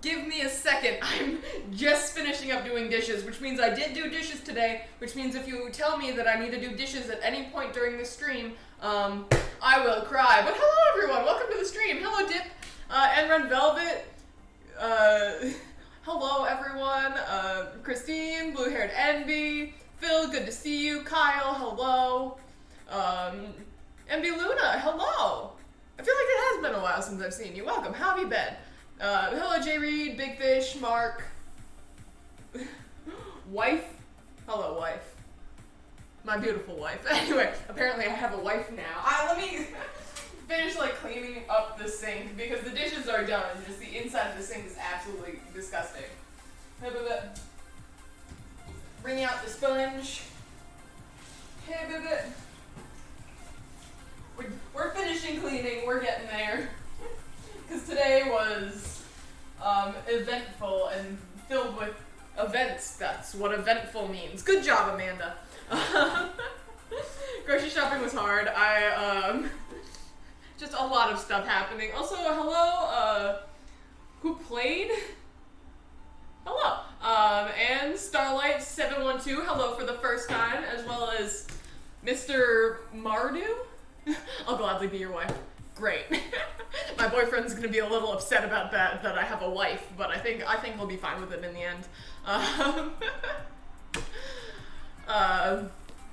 Give me a second. I'm just finishing up doing dishes, which means I did do dishes today, which means if you tell me that I need to do dishes at any point during the stream, I will cry. But hello everyone, welcome to the stream. Hello Dip, and Red Velvet, hello everyone, Christine, blue-haired Envy, Phil, good to see you, Kyle, hello, Envy Luna, hello. I feel like it has been a while since I've seen you. Welcome, how have you been? Hello J Reed, Big Fish, Mark, wife, hello wife, my beautiful wife. Anyway, apparently I have a wife now. Let me finish like cleaning up the sink because the dishes are done. Just the inside of the sink is absolutely disgusting. Bring out the sponge. We're finishing cleaning. We're getting there. Because today was eventful and filled with events. That's what eventful means. Good job, Amanda. Grocery shopping was hard. Just a lot of stuff happening. Also, hello, who played? Hello. And Starlight712, hello for the first time, as well as Mr. Mardu. I'll gladly be your wife. Great. My boyfriend's gonna be a little upset about that I have a wife, but I think we'll be fine with it in the end.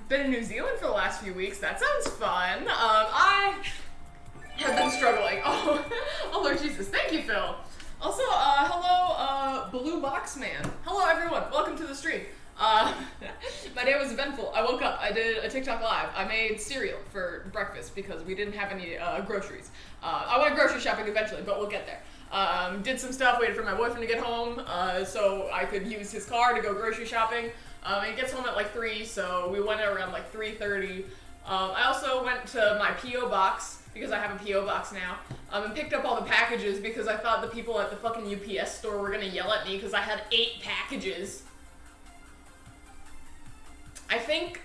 Been in New Zealand for the last few weeks. That sounds fun. I have been struggling. Oh Lord Jesus. Thank you, Phil. Also, hello, Blue Box Man. Hello, everyone. Welcome to the stream. My day was eventful. I woke up, I did a TikTok live. I made cereal for breakfast because we didn't have any groceries. I went grocery shopping eventually, but we'll get there. Did some stuff, waited for my boyfriend to get home so I could use his car to go grocery shopping. He gets home at like 3, so we went around like 3:30. I also went to my P.O. box because I have a P.O. box now, and picked up all the packages because I thought the people at the fucking UPS store were gonna yell at me because I had 8 packages. I think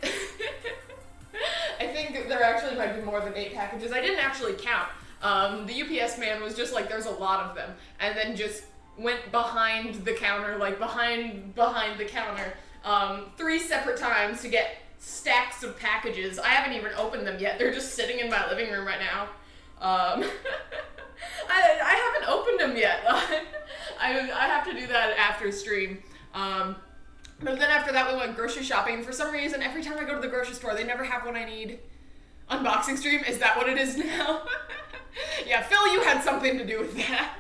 there actually might be more than 8 packages. I didn't actually count. The UPS man was just like, there's a lot of them, and then just went behind the counter, like behind the counter, 3 separate times to get stacks of packages. I haven't even opened them yet. They're just sitting in my living room right now. I haven't opened them yet. I have to do that after stream. But then after that, we went grocery shopping, and for some reason, every time I go to the grocery store, they never have what I need. Unboxing stream? Is that what it is now? Yeah, Phil, you had something to do with that.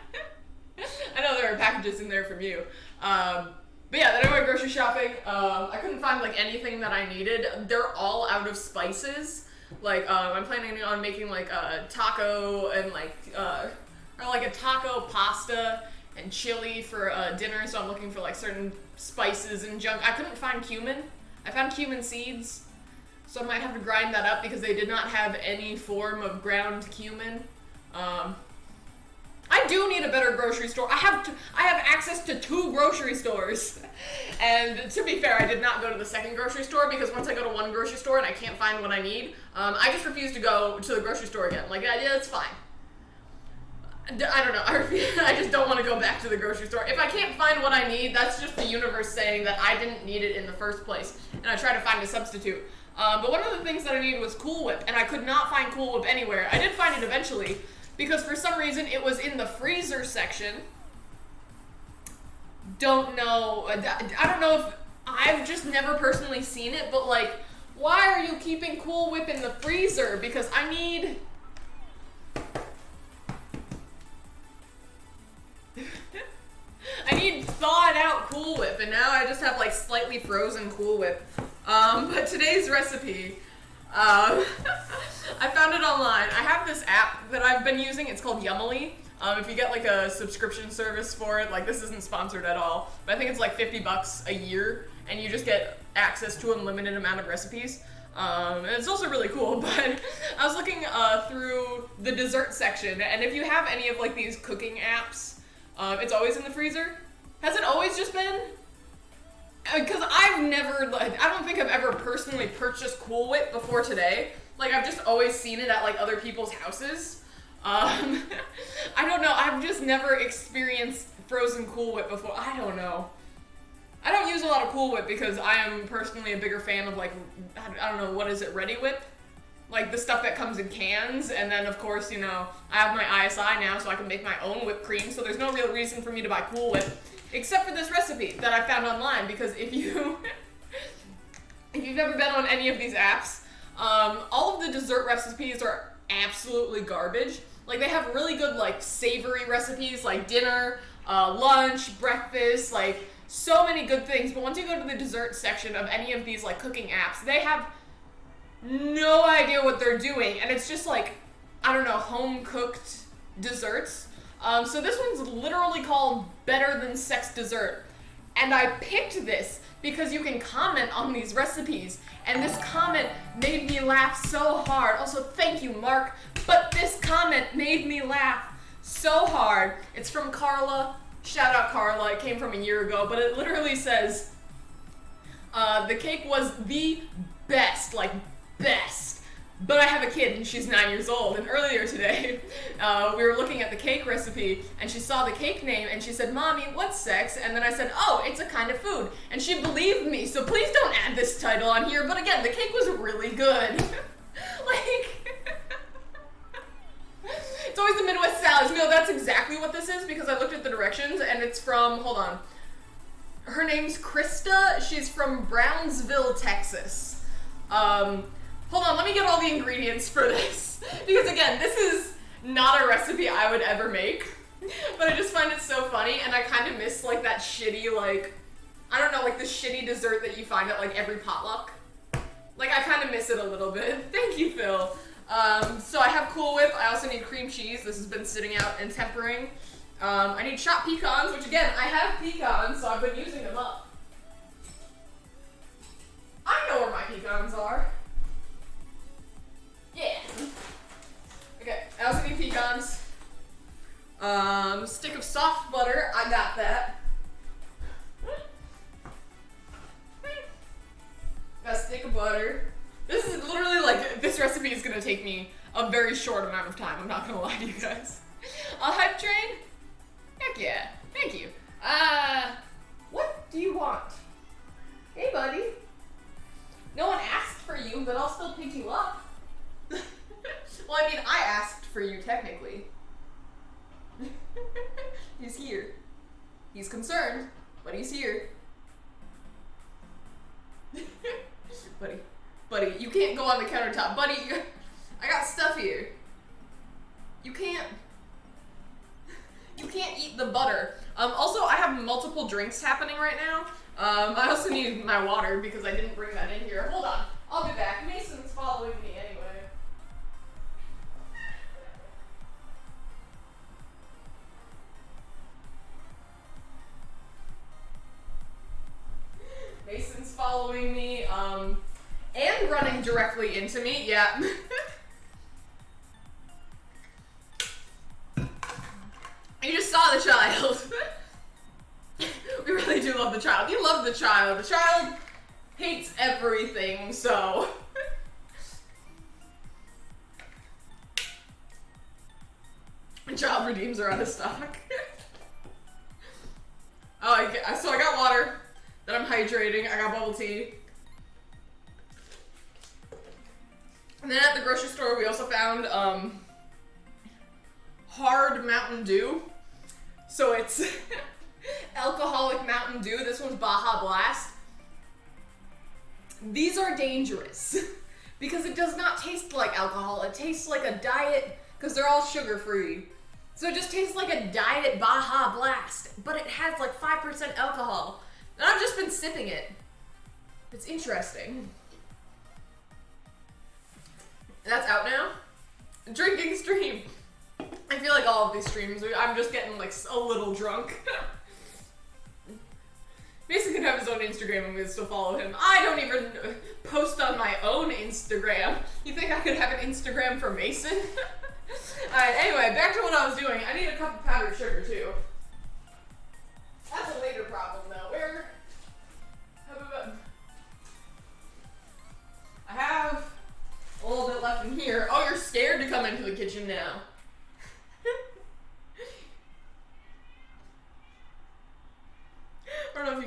I know there are packages in there from you. But yeah, then I went grocery shopping. I couldn't find, like, anything that I needed. They're all out of spices. Like, I'm planning on making, like, a taco and, like, or, like, a taco pasta and chili for dinner, so I'm looking for like certain spices and junk. I couldn't find cumin. I found cumin seeds, so I might have to grind that up because they did not have any form of ground cumin. I do need a better grocery store. I have access to 2 grocery stores, and to be fair, I did not go to the second grocery store because once I go to one grocery store and I can't find what I need, I just refuse to go to the grocery store again. Like, yeah, it's fine. I don't know, I just don't want to go back to the grocery store. If I can't find what I need, that's just the universe saying that I didn't need it in the first place, and I try to find a substitute. But one of the things that I needed was Cool Whip, and I could not find Cool Whip anywhere. I did find it eventually, because for some reason it was in the freezer section. Don't know, I don't know if, I've just never personally seen it, but like, why are you keeping Cool Whip in the freezer? Because I need... I need thawed out Cool Whip, and now I just have like slightly frozen Cool Whip. But today's recipe, I found it online. I have this app that I've been using. It's called Yummily. If you get like a subscription service for it, like this isn't sponsored at all, but I think it's like $50 a year, and you just get access to an unlimited amount of recipes. And it's also really cool, but I was looking through the dessert section, and if you have any of like these cooking apps, it's always in the freezer. Has it always just been? Because I've never, like, I don't think I've ever personally purchased Cool Whip before today. Like, I've just always seen it at, like, other people's houses. I don't know. I've just never experienced frozen Cool Whip before. I don't know. I don't use a lot of Cool Whip because I am personally a bigger fan of like, I don't know, what is it, Ready Whip? Like the stuff that comes in cans, and then of course, you know, I have my ISI now so I can make my own whipped cream, so there's no real reason for me to buy Cool Whip, except for this recipe that I found online, because if you've ever been on any of these apps, all of the dessert recipes are absolutely garbage. Like they have really good like savory recipes, like dinner, lunch, breakfast, like so many good things, but once you go to the dessert section of any of these like cooking apps, they have no idea what they're doing, and it's just like, I don't know, home cooked desserts. So this one's literally called Better Than Sex Dessert, and I picked this because you can comment on these recipes, and this comment made me laugh so hard. Also, thank you, Mark, but this comment made me laugh so hard. It's from Carla. Shout out Carla. It came from a year ago, but it literally says, the cake was the best, like best, but I have a kid and she's 9 years old, and earlier today we were looking at the cake recipe and she saw the cake name and she said, "Mommy, what's sex?" And then I said, "Oh, it's a kind of food," and she believed me, so please don't add this title on here. But again, the cake was really good. Like it's always the Midwest salads. No, that's exactly what this is, because I looked at the directions and it's from, hold on, her name's Krista. She's from Brownsville, Texas. Hold on, let me get all the ingredients for this, because again, this is not a recipe I would ever make, but I just find it so funny, and I kind of miss like that shitty, like, I don't know, like the shitty dessert that you find at like every potluck. Like I kind of miss it a little bit. Thank you, Phil. So I have Cool Whip. I also need cream cheese. This has been sitting out and tempering. I need chopped pecans, which again, I have pecans, so I've been using them up. I know where my pecans are. Yeah. Okay, I also need pecans. Stick of soft butter, I got that. Got a stick of butter. This is literally like, this recipe is gonna take me a very short amount of time, I'm not gonna lie to you guys. A hype train? Heck yeah, thank you. What do you want? Hey buddy. No one asked for you, but I'll still pick you up. Well, I mean, I asked for you, technically. He's here. He's concerned, but he's here. Buddy, you can't go on the countertop. Buddy, I got stuff here. You can't eat the butter. Also, I have multiple drinks happening right now. I also need my water because I didn't bring that in here. Hold on, I'll be back. Mason's following me anyway. Mason's following me, and running directly into me, yeah. You just saw the child. We really do love the child. You love the child. The child hates everything, so. Child redeems are out of stock. Oh, so I got water. Then I'm hydrating. I got bubble tea. And then at the grocery store, we also found hard Mountain Dew. So it's alcoholic Mountain Dew. This one's Baja Blast. These are dangerous because it does not taste like alcohol. It tastes like a diet, because they're all sugar-free. So it just tastes like a diet Baja Blast, but it has like 5% alcohol. And I've just been sipping it. It's interesting. That's out now. Drinking stream. I feel like all of these streams, I'm just getting like a little drunk. Mason can have his own Instagram and we would still follow him. I don't even post on my own Instagram. You think I could have an Instagram for Mason? Alright, anyway, back to what I was doing. I need a cup of powdered sugar too. That's a later problem though. I have a little bit left in here. Oh, you're scared to come into the kitchen now.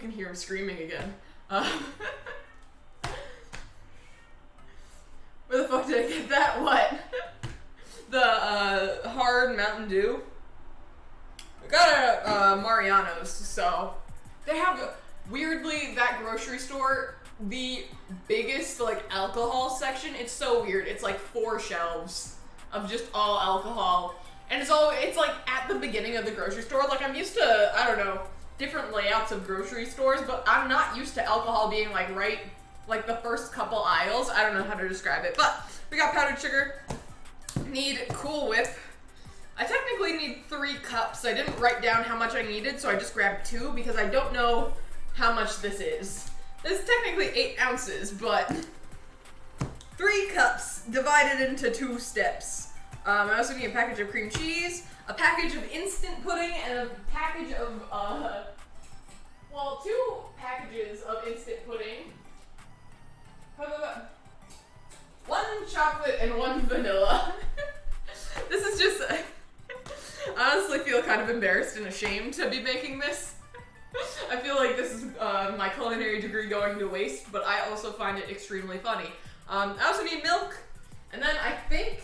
can hear him screaming again. Where the fuck did I get that? What? The hard Mountain Dew. I got it at Mariano's, so they have, weirdly, that grocery store, the biggest like alcohol section. It's so weird. It's like 4 shelves of just all alcohol, and it's like at the beginning of the grocery store. Like, I'm used to, I don't know, different layouts of grocery stores, but I'm not used to alcohol being like right, like the first couple aisles. I don't know how to describe it, but we got powdered sugar. Need Cool Whip. I technically need 3 cups. I didn't write down how much I needed, so I just grabbed 2 because I don't know how much this is. This is technically 8 ounces, but 3 cups divided into 2 steps. I also need a package of cream cheese, a package of instant pudding, and a package of, 2 packages of instant pudding. 1 chocolate and 1 vanilla. This is just, I honestly feel kind of embarrassed and ashamed to be making this. I feel like this is my culinary degree going to waste, but I also find it extremely funny. I also need milk, and then I think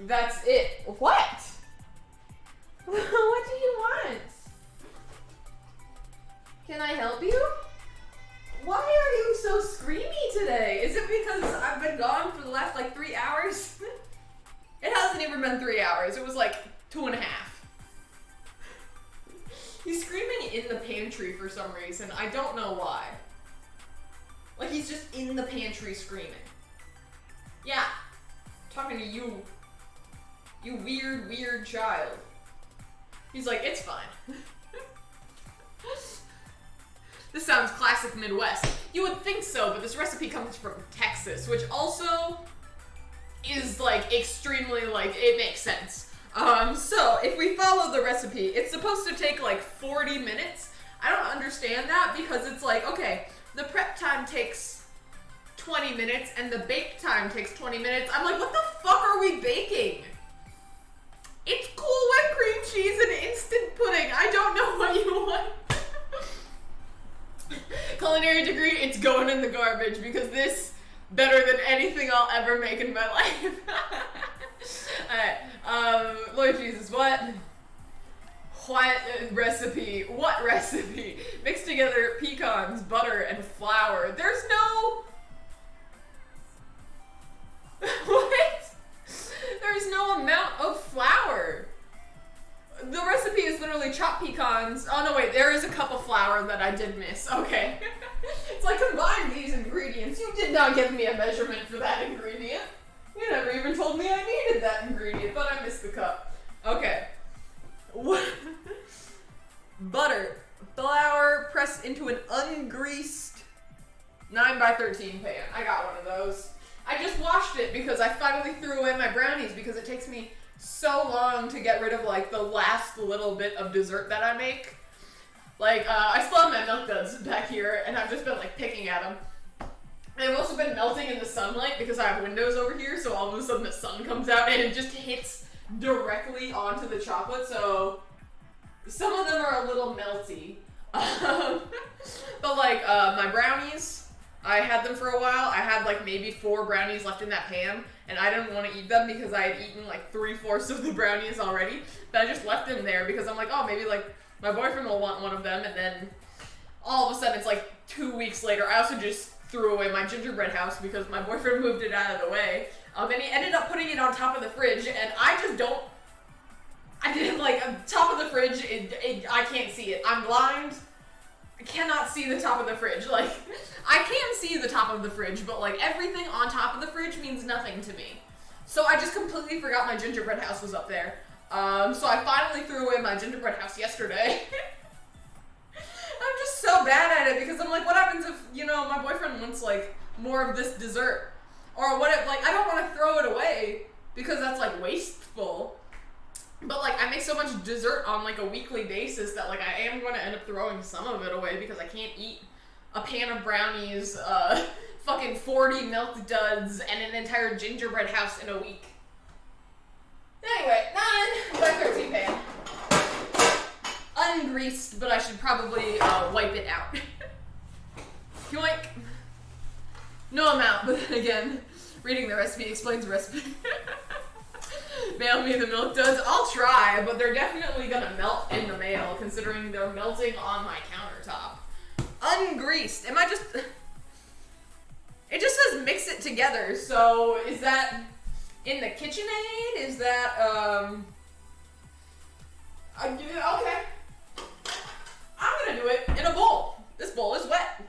that's it. What? What do you want? Can I help you? Why are you so screamy today? Is it because I've been gone for the last like 3 hours? It hasn't even been 3 hours. It was like 2.5. He's screaming in the pantry for some reason. I don't know why. Like, he's just in the pantry screaming. Yeah. Talking to you. You weird, weird child. He's like, it's fine. This sounds classic Midwest. You would think so, but this recipe comes from Texas, which also is like extremely like, it makes sense. So if we follow the recipe, it's supposed to take like 40 minutes. I don't understand that because it's like, okay, the prep time takes 20 minutes and the bake time takes 20 minutes. I'm like, what the fuck are we baking? It's Cool Whip cream cheese and instant pudding. I don't know what you want. Culinary degree, it's going in the garbage because this better than anything I'll ever make in my life. Alright, Lord Jesus, what recipe? What recipe? Mix together pecans, butter, and flour. There's no... What? There's no amount of flour. The recipe is literally chopped pecans. Oh no, wait, there is a cup of flour that I did miss. Okay. It's like, combine these ingredients. You did not give me a measurement for that ingredient. You never even told me I needed that ingredient, but I missed the cup. Okay. Butter, flour pressed into an ungreased 9x13 pan. I got one of those. I just washed it because I finally threw away my brownies because it takes me so long to get rid of like the last little bit of dessert that I make. Like, I still have my milk duds back here and I've just been like picking at them. And I've also been melting in the sunlight because I have windows over here, so all of a sudden the sun comes out and it just hits directly onto the chocolate, so some of them are a little melty. But like, my brownies, I had them for a while. I had like maybe 4 brownies left in that pan, and I didn't want to eat them because I had eaten like 3/4 of the brownies already. But I just left them there because I'm like, oh, maybe like my boyfriend will want one of them, and then all of a sudden it's like 2 weeks later. I also just threw away my gingerbread house because my boyfriend moved it out of the way. And he ended up putting it on top of the fridge, and I didn't like, top of the fridge, I can't see it. I'm blind. I cannot see the top of the fridge. Like, I can see the top of the fridge, but like everything on top of the fridge means nothing to me. So I just completely forgot my gingerbread house was up there. So I finally threw away my gingerbread house yesterday. I'm just so bad at it because I'm like, what happens if, you know, my boyfriend wants like more of this dessert? Or what if, like, I don't want to throw it away because that's like wasteful. But like, I make so much dessert on like a weekly basis that like I am going to end up throwing some of it away because I can't eat a pan of brownies, fucking 40 milk duds, and an entire gingerbread house in a week. Anyway, 9x13 pan. Ungreased, but I should probably wipe it out. Yoink. No amount, but then again, reading the recipe explains the recipe. Mail me the milk duds. I'll try, but they're definitely gonna melt in the mail, considering they're melting on my countertop. Ungreased. Am I just... It just says mix it together, so is that in the KitchenAid? Is that, okay. I'm gonna do it in a bowl. This bowl is wet.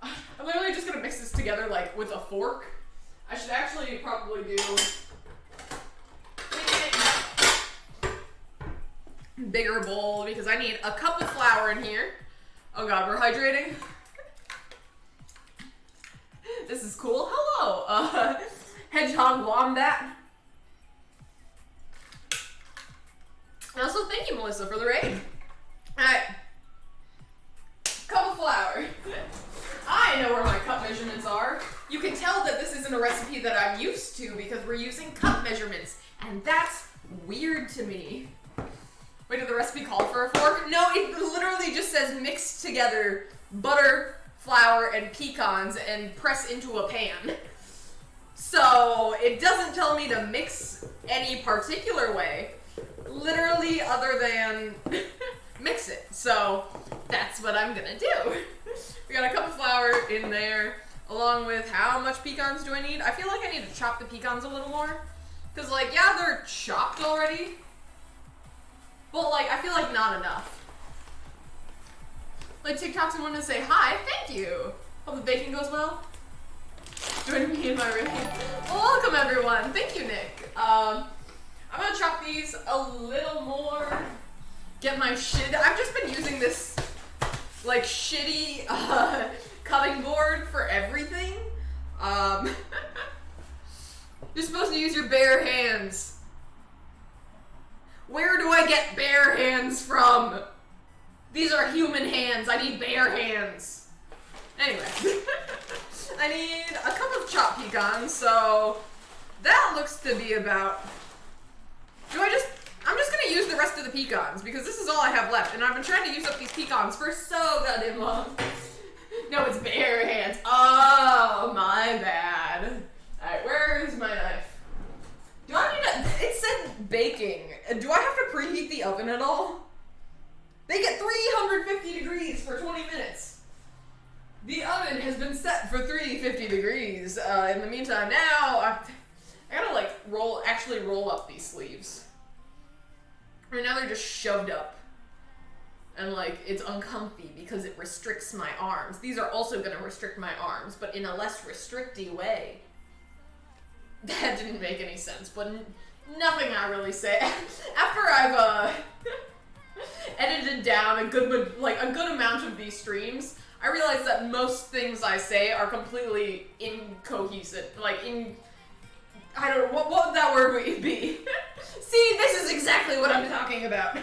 I'm literally just gonna mix this together, like, with a fork. I should actually probably do bigger bowl because I need a cup of flour in here. Oh god, we're hydrating. This is cool. Hello, Hedgehog Wombat. And also, thank you, Melissa, for the raid. Alright. Cup of flour. I know where my cup measurements are. You can tell that this isn't a recipe that I'm used to because we're using cup measurements, and that's weird to me. Wait, did the recipe call for a fork? No, it literally just says mix together butter, flour, and pecans and press into a pan. So it doesn't tell me to mix any particular way, literally other than mix it. So that's what I'm gonna do. We got a cup of flour in there, along with how much pecans do I need? I feel like I need to chop the pecans a little more. Because, like, yeah, they're chopped already. But, like, I feel like not enough. Like, TikTok's wanting to say, hi, thank you. Hope the baking goes well. Join me in my room. Welcome, everyone. Thank you, Nick. I'm going to chop these a little more. Get my shit. I've just been using this like shitty cutting board for everything. You're supposed to use your bare hands. Where do I get bare hands from? These are human hands. I need bare hands. Anyway, I need a cup of chopped pecans, so that looks to be about... I'm just gonna use the rest of the pecans because this is all I have left, and I've been trying to use up these pecans for so goddamn long. No, it's bare hands. Oh, my bad. Alright, where is my knife? Do I need to... It said baking. Do I have to preheat the oven at all? They get 350 degrees for 20 minutes. The oven has been set for 350 degrees. In the meantime, now I gotta like actually roll up these sleeves. Right now they're just shoved up. And like, it's uncomfy because it restricts my arms. These are also gonna restrict my arms, but in a less restricty way. That didn't make any sense, but nothing I really say. After I've edited down a good amount of these streams, I realize that most things I say are completely incohesive. I don't know, what would that word be? See, this is exactly what I'm talking about.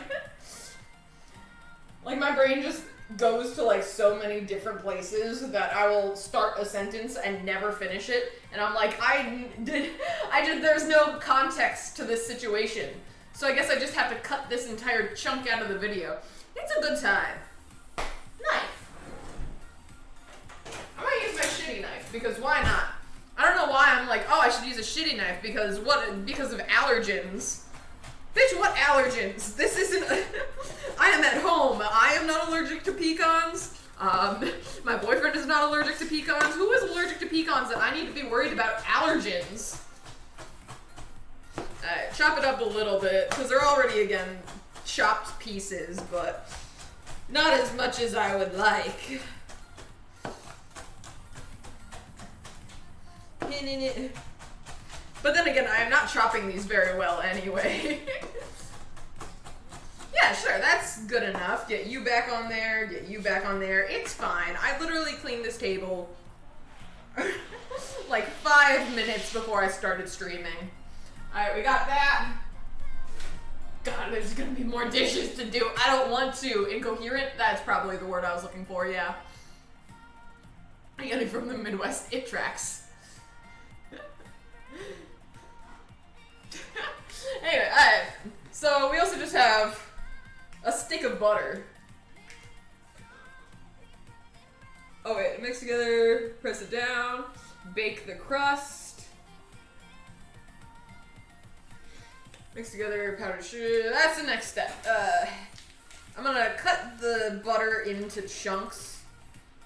Like, my brain just goes to, like, so many different places that I will start a sentence and never finish it. And I'm like, there's no context to this situation. So I guess I just have to cut this entire chunk out of the video. It's a good time. Knife. I'm gonna use my shitty knife, because why not? I don't know why I'm like, oh, I should use a shitty knife, because of allergens. Bitch, what allergens? This isn't... I am at home. I am not allergic to pecans. My boyfriend is not allergic to pecans. Who is allergic to pecans that I need to be worried about allergens? Chop it up a little bit, because they're already, again, chopped pieces, but not as much as I would like. But then again, I am not chopping these very well anyway. Yeah, sure, that's good enough. Get you back on there, get you back on there. It's fine. I literally cleaned this table like 5 minutes before I started streaming. Alright, we got that. God, there's gonna be more dishes to do. I don't want to. Incoherent? That's probably the word I was looking for, yeah. I got it from the Midwest. It tracks. Anyway, alright. So we also just have a stick of butter. Oh wait, mix together, press it down, bake the crust. Mix together powdered sugar. That's the next step. I'm gonna cut the butter into chunks.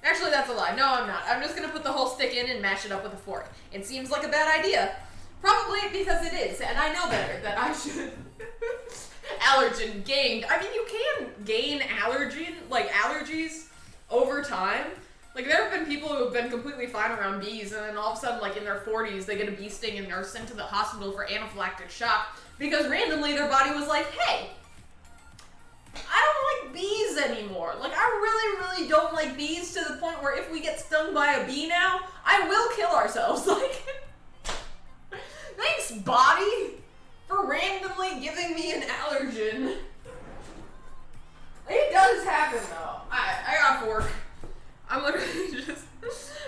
Actually, that's a lie. No, I'm not. I'm just gonna put the whole stick in and mash it up with a fork. It seems like a bad idea. Probably because it is, and I know better that I should. Allergen gained. I mean, you can gain allergies over time. Like, there have been people who have been completely fine around bees, and then all of a sudden, like, in their 40s, they get a bee sting and are sent to the hospital for anaphylactic shock because randomly their body was like, hey, I don't like bees anymore. Like, I really, really don't like bees to the point where if we get stung by a bee now, I will kill ourselves. Like, thanks, body, for randomly giving me an allergen. It does happen, though. I got a fork. I'm literally just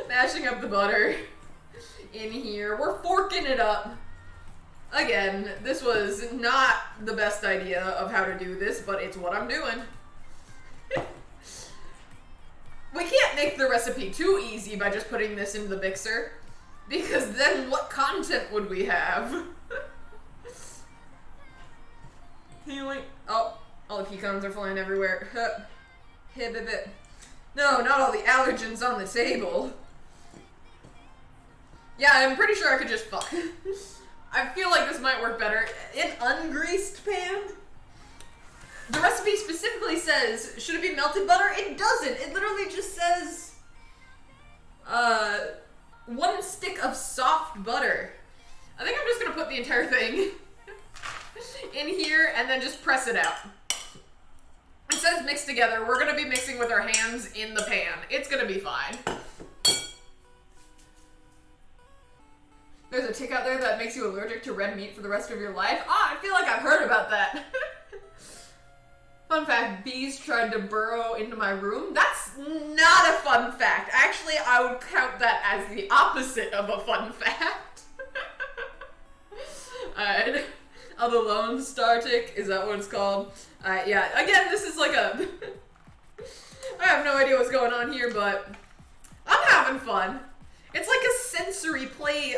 mashing up the butter in here. We're forking it up. Again, this was not the best idea of how to do this, but it's what I'm doing. We can't make the recipe too easy by just putting this into the mixer, because then what content would we have? Oh, all the pecans are flying everywhere. No, not all the allergens on the table. Yeah, I'm pretty sure I could just fuck. I feel like this might work better in ungreased pan. The recipe specifically says, should it be melted butter? It doesn't. It literally just says, 1 stick of soft butter. I think I'm just gonna put the entire thing in here and then just press it out. It says mix together. We're gonna be mixing with our hands in the pan. It's gonna be fine. There's a tick out there that makes you allergic to red meat for the rest of your life. Ah, I feel like I've heard about that. Fun fact, bees tried to burrow into my room. That's not a fun fact. Actually, I would count that as the opposite of a fun fact. Alright. Oh, the Lone Star tick, is that what it's called? Yeah, again, this is like a... I have no idea what's going on here, but I'm having fun. It's like a sensory play,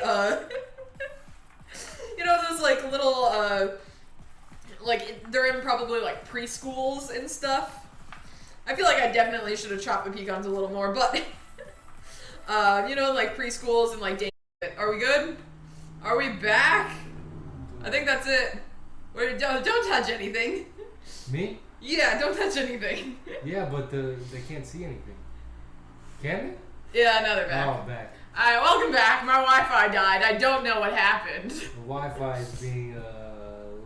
you know, those like little, like, they're in probably like preschools and stuff. I feel like I definitely should have chopped the pecans a little more, but, you know, like preschools and like, are we good? Are we back? I think that's it. Wait, don't touch anything. Me? Yeah, don't touch anything. Yeah, but they can't see anything. Can they? Yeah, now they're back. Oh, back. Alright, welcome back. My Wi-Fi died. I don't know what happened. The Wi-Fi is being a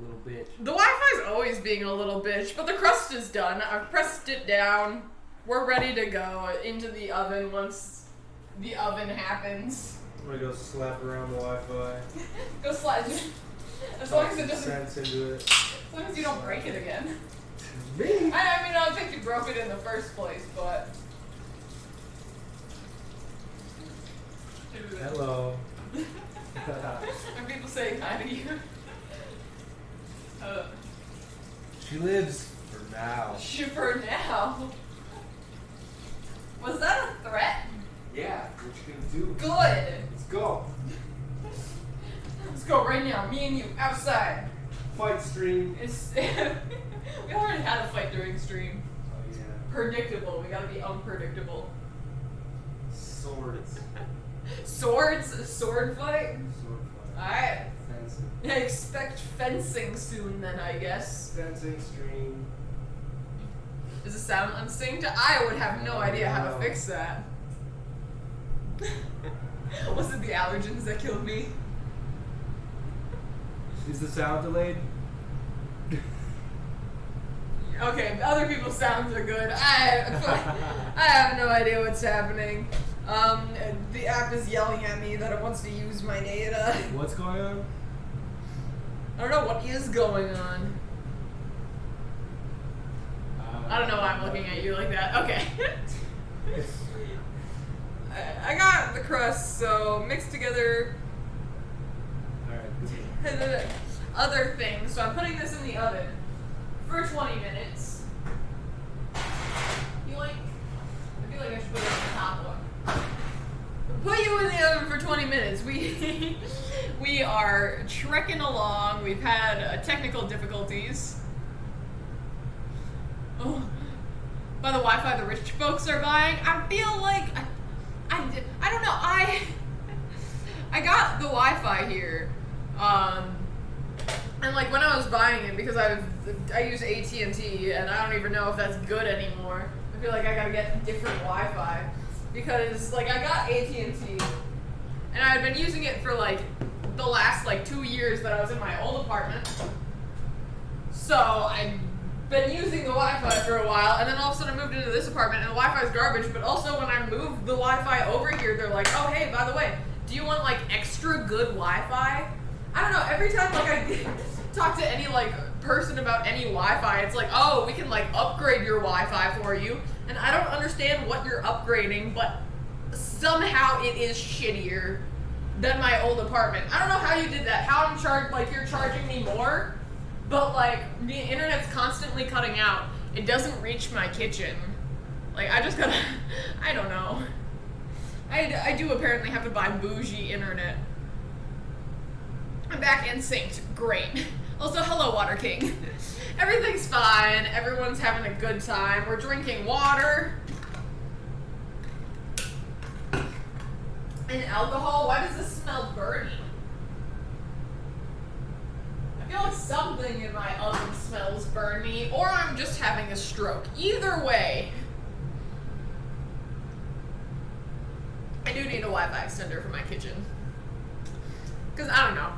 little bitch. The Wi-Fi is always being a little bitch, but the crust is done. I've pressed it down. We're ready to go into the oven once the oven happens. I'm gonna go slap around the Wi-Fi. Go slide. As long as it doesn't. Sense into it. As long as you don't break it again. Me? I mean, I don't think you broke it in the first place, but. Hello. Are people saying hi to you? She lives for now. For now. Was that a threat? Yeah, what you gonna do? Good. Let's go. Let's go right now. Me and you outside. Fight stream. It's we already had a fight during stream. Oh yeah. Predictable. We gotta be unpredictable. Swords. Swords? A sword fight? Sword fight. Alright. Fencing. I expect fencing soon then, I guess. Fencing stream. Does it sound unsynced? I would have no idea how to No. fix that. Was it the allergens that killed me? Is the sound delayed? Okay, other people's sounds are good. I have no idea what's happening. The app is yelling at me that it wants to use my data. What's going on? I don't know what is going on. I don't know why I'm looking at you like that. Okay. I got the crust, so mixed together Alright. other things. So I'm putting this in the oven for 20 minutes. I feel like I should put it on the top one. minutes. We are trekking along. We've had technical difficulties. Oh, by the Wi-Fi the rich folks are buying. I feel like I don't know. I got the Wi-Fi here, and like when I was buying it, because I use AT&T, and I don't even know if that's good anymore. I feel like I gotta get different Wi-Fi, because like I got AT&T, and I had been using it for like the last like 2 years that I was in my old apartment. So I've been using the Wi-Fi for a while, and then all of a sudden I moved into this apartment, and the Wi-Fi is garbage. But also when I moved the Wi-Fi over here, they're like, oh hey, by the way, do you want like extra good Wi-Fi? I don't know, every time like I talk to any like person about any Wi-Fi, it's like, oh, we can like upgrade your Wi-Fi for you. And I don't understand what you're upgrading, but somehow it is shittier than my old apartment. I don't know how you did that. How I'm charged, like you're charging me more, but like the internet's constantly cutting out. It doesn't reach my kitchen. Like I just gotta, I don't know. I do apparently have to buy bougie internet. I'm back and synced. Great. Also, hello, Water King. Everything's fine. Everyone's having a good time. We're drinking water. And alcohol. Why does this smell burny? I feel like something in my oven smells burny, or I'm just having a stroke. Either way, I do need a Wi-Fi extender for my kitchen. Because, I don't know.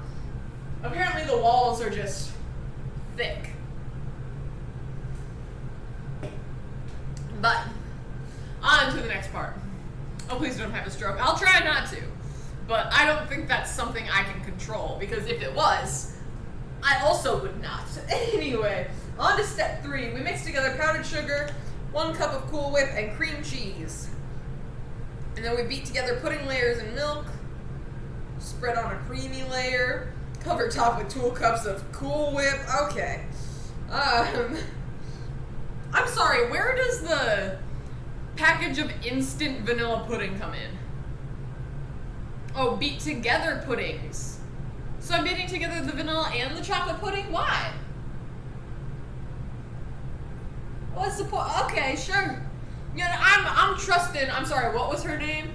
Apparently the walls are just thick. But, on to the next part. Oh, please don't have a stroke. I'll try not to. But I don't think that's something I can control, because if it was, I also would not. Anyway, on to step 3. We mix together powdered sugar, 1 cup of Cool Whip, and cream cheese. And then we beat together pudding layers in milk, spread on a creamy layer, cover top with 2 cups of Cool Whip. Okay. I'm sorry, where does the package of instant vanilla pudding come in? Oh, beat together puddings. So I'm beating together the vanilla and the chocolate pudding? Why? What's the point? Okay, sure. Yeah, I'm trusting, I'm sorry, what was her name?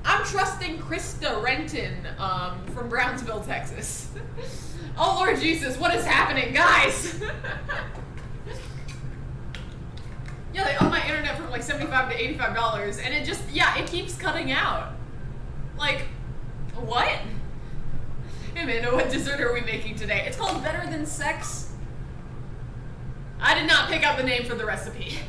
I'm trusting Krista Renton, from Brownsville, Texas. Oh Lord Jesus, what is happening, guys? Yeah, they own my internet from like $75 to $85, and it just, yeah, it keeps cutting out. Like, what? Hey Amanda, what dessert are we making today? It's called Better Than Sex. I did not pick out the name for the recipe.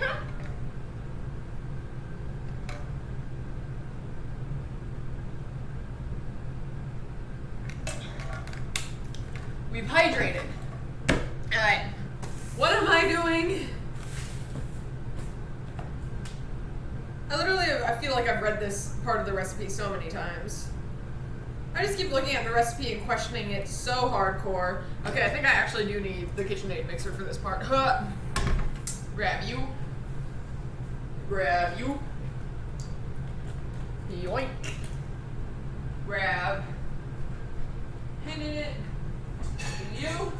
We've hydrated. Alright. What am I doing? I feel like I've read this part of the recipe so many times. I just keep looking at the recipe and questioning it so hardcore. Okay, I think I actually do need the KitchenAid mixer for this part. Huh. Grab you. Grab you. Yoink. Grab. Hit it. You.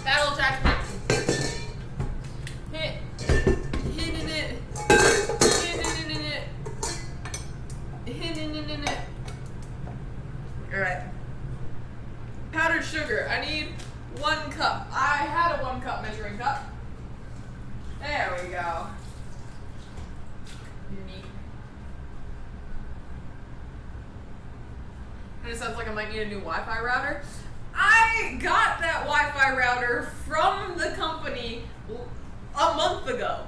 Battle attachment. Hit. Hitting it. Hitting it. Hitting it. Alright. Powdered sugar. I need 1 cup. I had a 1 cup measuring cup. There we go. Neat. And it sounds like I might need a new Wi-Fi router. I got that Wi-Fi router from the company a month ago.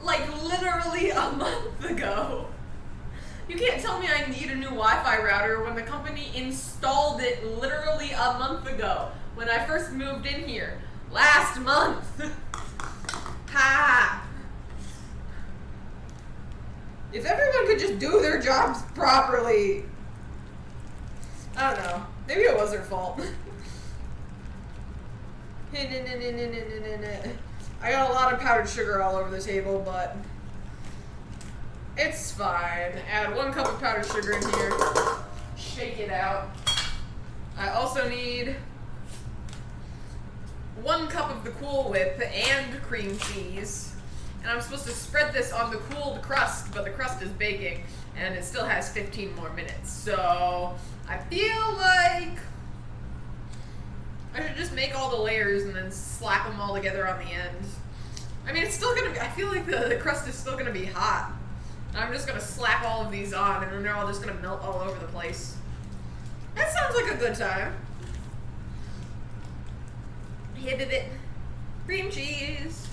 Like, literally a month ago. You can't tell me I need a new Wi-Fi router when the company installed it literally a month ago. When I first moved in here. Last month. Ha! If everyone could just do their jobs properly. I don't know. Maybe it was their fault. I got a lot of powdered sugar all over the table, but It's fine. Add 1 cup of powdered sugar in here. Shake it out. I also need 1 cup of the Cool Whip and cream cheese. And I'm supposed to spread this on the cooled crust, but the crust is baking, and it still has 15 more minutes. So I feel like I should just make all the layers and then slap them all together on the end. I mean, it's still gonna be, I feel like the crust is still gonna be hot. And I'm just gonna slap all of these on, and then they're all just gonna melt all over the place. That sounds like a good time. Hit it. Cream cheese.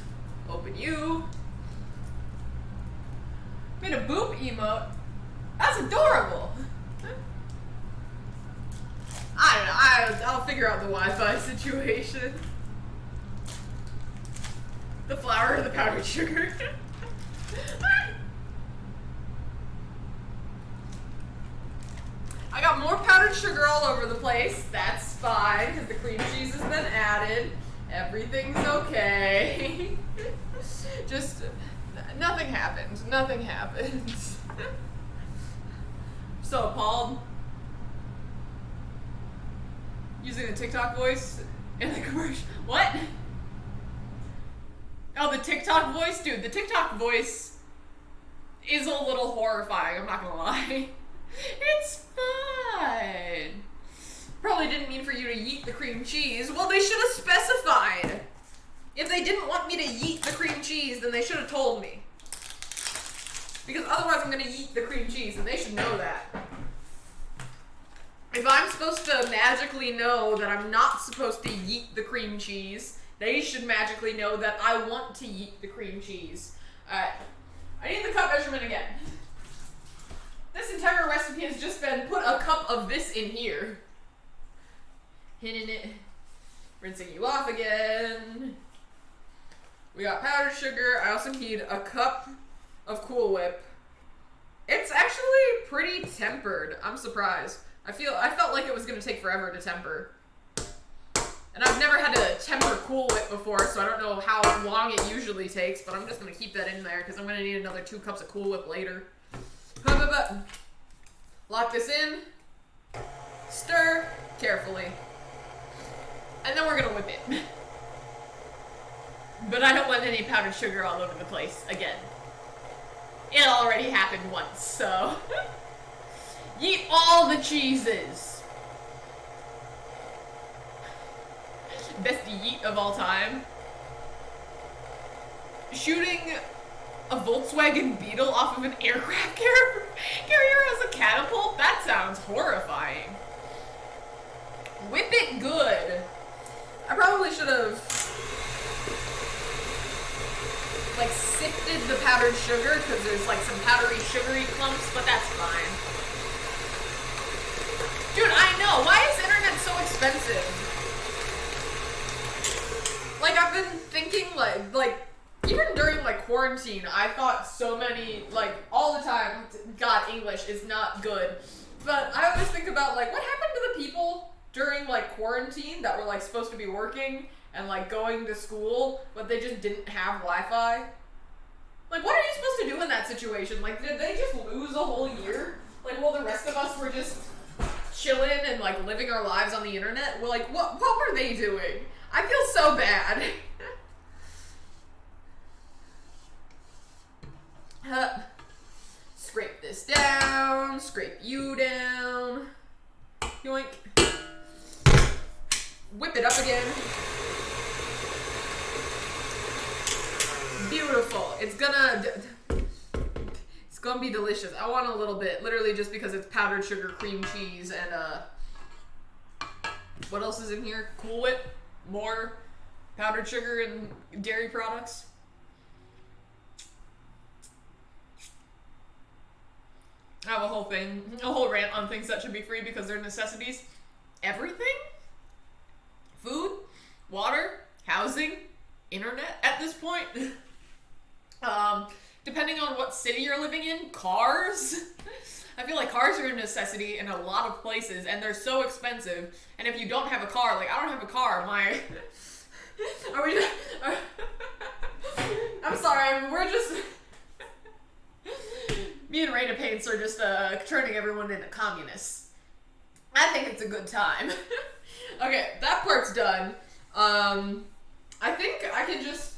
Open you. Made a boop emote. That's adorable. I don't know. I'll figure out the Wi-Fi situation. The flour or the powdered sugar. I got more powdered sugar all over the place. That's fine, because the cream cheese has been added. Everything's okay. Just, nothing happens. Nothing happens. So appalled. Using the TikTok voice in the commercial. What? Oh, the TikTok voice? Dude, the TikTok voice is a little horrifying, I'm not gonna lie. It's fine. Probably didn't mean for you to yeet the cream cheese. Well, they should have specified. If they didn't want me to yeet the cream cheese, then they should have told me. Because otherwise I'm gonna yeet the cream cheese, and they should know that. If I'm supposed to magically know that I'm not supposed to yeet the cream cheese, they should magically know that I want to yeet the cream cheese. Alright. I need the cup measurement again. This entire recipe has just been put a cup of this in here. Hitting it. Rinsing you off again. We got powdered sugar. I also need a cup of Cool Whip. It's actually pretty tempered. I'm surprised. I felt like it was going to take forever to temper. And I've never had to temper Cool Whip before, so I don't know how long it usually takes, but I'm just going to keep that in there because I'm going to need another 2 cups of Cool Whip later. Lock this in. Stir carefully. And then we're going to whip it. But I don't want any powdered sugar all over the place again. It already happened once, so... Yeet all the cheeses. Best yeet of all time. Shooting a Volkswagen Beetle off of an aircraft carrier as a catapult? That sounds horrifying. Whip it good. I probably should have like sifted the powdered sugar because there's like some powdery sugary clumps, but that's fine. Dude, I know. Why is internet so expensive? Like, I've been thinking, like, even during, like, quarantine, I thought so many, like, all the time, God, English is not good. But I always think about, like, what happened to the people during, like, quarantine that were, like, supposed to be working and, like, going to school, but they just didn't have Wi-Fi? Like, what are you supposed to do in that situation? Like, did they just lose a whole year? Like, while the rest of us were just chilling and, like, living our lives on the internet? Well, like, what were they doing? I feel so bad. Scrape this down, scrape you down. Yoink. Whip it up again. Beautiful. It's gonna be delicious. I want a little bit, literally just because it's powdered sugar, cream cheese, and what else is in here? Cool Whip, more powdered sugar and dairy products. I have a whole rant on things that should be free because they're necessities. Everything? Food, water, housing, internet at this point. Depending on what city you're living in, cars. I feel like cars are a necessity in a lot of places, and they're so expensive. And if you don't have a car, like I don't have a car, I'm sorry, we're just... states are just turning everyone into communists. I think it's a good time. Okay, that part's done. I think I can just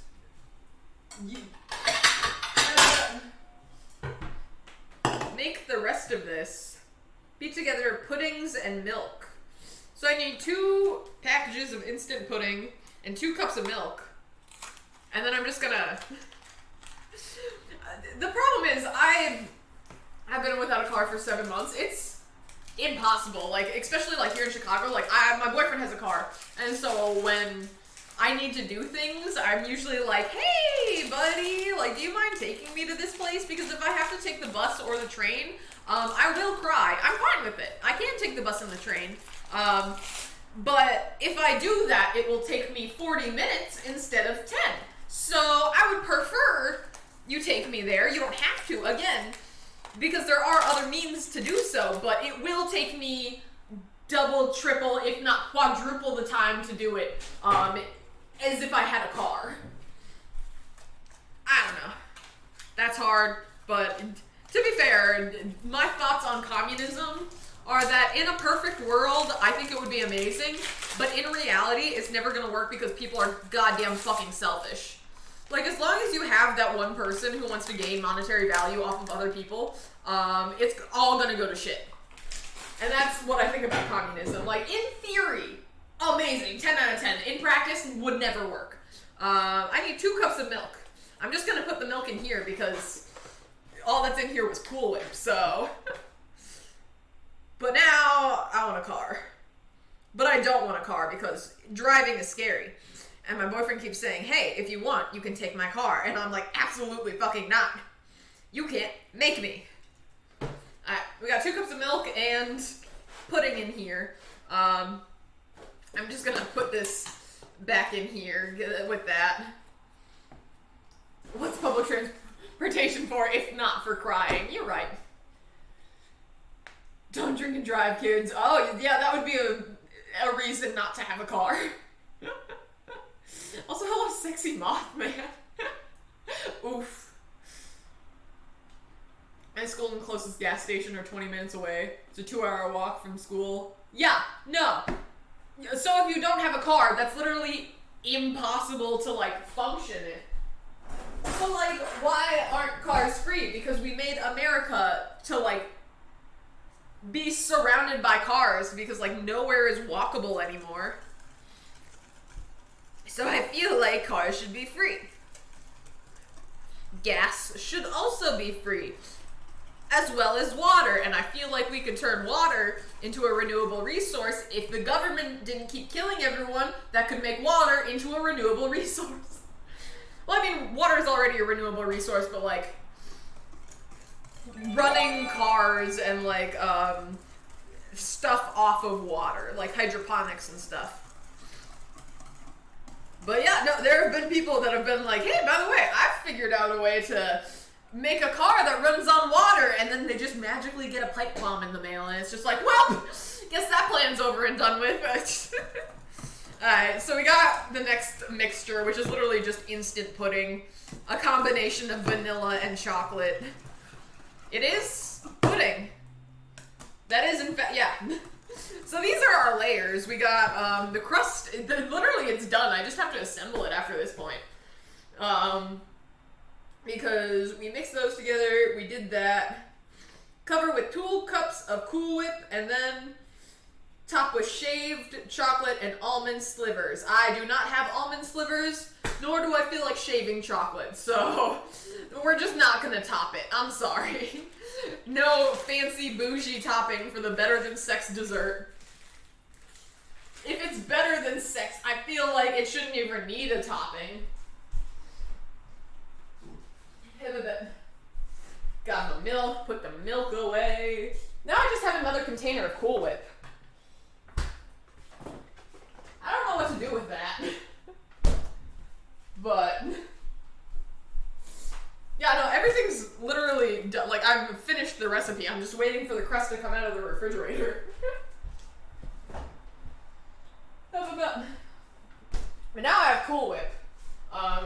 make the rest of this. Beat together puddings and milk. So I need 2 packages of instant pudding and 2 cups of milk. And then I'm just gonna... The problem is, I've been without a car for 7 months. It's impossible. Like, especially like here in Chicago, like my boyfriend has a car. And so when I need to do things, I'm usually like, hey buddy, like, do you mind taking me to this place? Because if I have to take the bus or the train, I will cry. I'm fine with it. I can take the bus and the train. But if I do that, it will take me 40 minutes instead of 10. So I would prefer you take me there. You don't have to, again, because there are other means to do so, but it will take me double, triple, if not quadruple the time to do it, as if I had a car. I don't know. That's hard, but to be fair, my thoughts on communism are that in a perfect world, I think it would be amazing, but in reality, it's never gonna work because people are goddamn fucking selfish. Like, as long as you have that one person who wants to gain monetary value off of other people, it's all gonna go to shit. And that's what I think about communism. Like, in theory, amazing, 10 out of 10. In practice, would never work. I need 2 cups of milk. I'm just gonna put the milk in here because all that's in here was Cool Whip, so... But now, I want a car. But I don't want a car because driving is scary. And my boyfriend keeps saying, hey, if you want, you can take my car. And I'm like, absolutely fucking not. You can't make me. Alright, we got 2 cups of milk and pudding in here. I'm just gonna put this back in here with that. What's public transportation for if not for crying? You're right. Don't drink and drive, kids. Oh, yeah, that would be a reason not to have a car. Also, hello, sexy Mothman. Oof. My school and closest gas station are 20 minutes away. It's a 2-hour walk from school. Yeah, no. So if you don't have a car, that's literally impossible to, like, function in. So, like, why aren't cars free? Because we made America to, like, be surrounded by cars because, like, nowhere is walkable anymore. So I feel like cars should be free. Gas should also be free, as well as water. And I feel like we could turn water into a renewable resource if the government didn't keep killing everyone that could make water into a renewable resource. Well, I mean, water is already a renewable resource, but, like, running cars and, like, stuff off of water, like hydroponics and stuff. But yeah, no, there have been people that have been like, hey, by the way, I've figured out a way to make a car that runs on water, and then they just magically get a pipe bomb in the mail, and it's just like, well, guess that plan's over and done with. Alright, so we got the next mixture, which is literally just instant pudding, a combination of vanilla and chocolate. It is pudding. That is, in fact, yeah. So these are our layers. We got the crust. Literally, it's done. I just have to assemble it after this point. Because we mixed those together. We did that. Cover with 2 cups of Cool Whip, and then top with shaved chocolate and almond slivers. I do not have almond slivers, nor do I feel like shaving chocolate. So we're just not gonna top it. I'm sorry. No fancy bougie topping for the better than sex dessert. If it's better than sex, I feel like it shouldn't even need a topping. Got my milk, put the milk away. Now I just have another container of Cool Whip. I don't know what to do with that. But yeah, no, everything's literally done. Like, I've finished the recipe. I'm just waiting for the crust to come out of the refrigerator. But now I have Cool Whip. I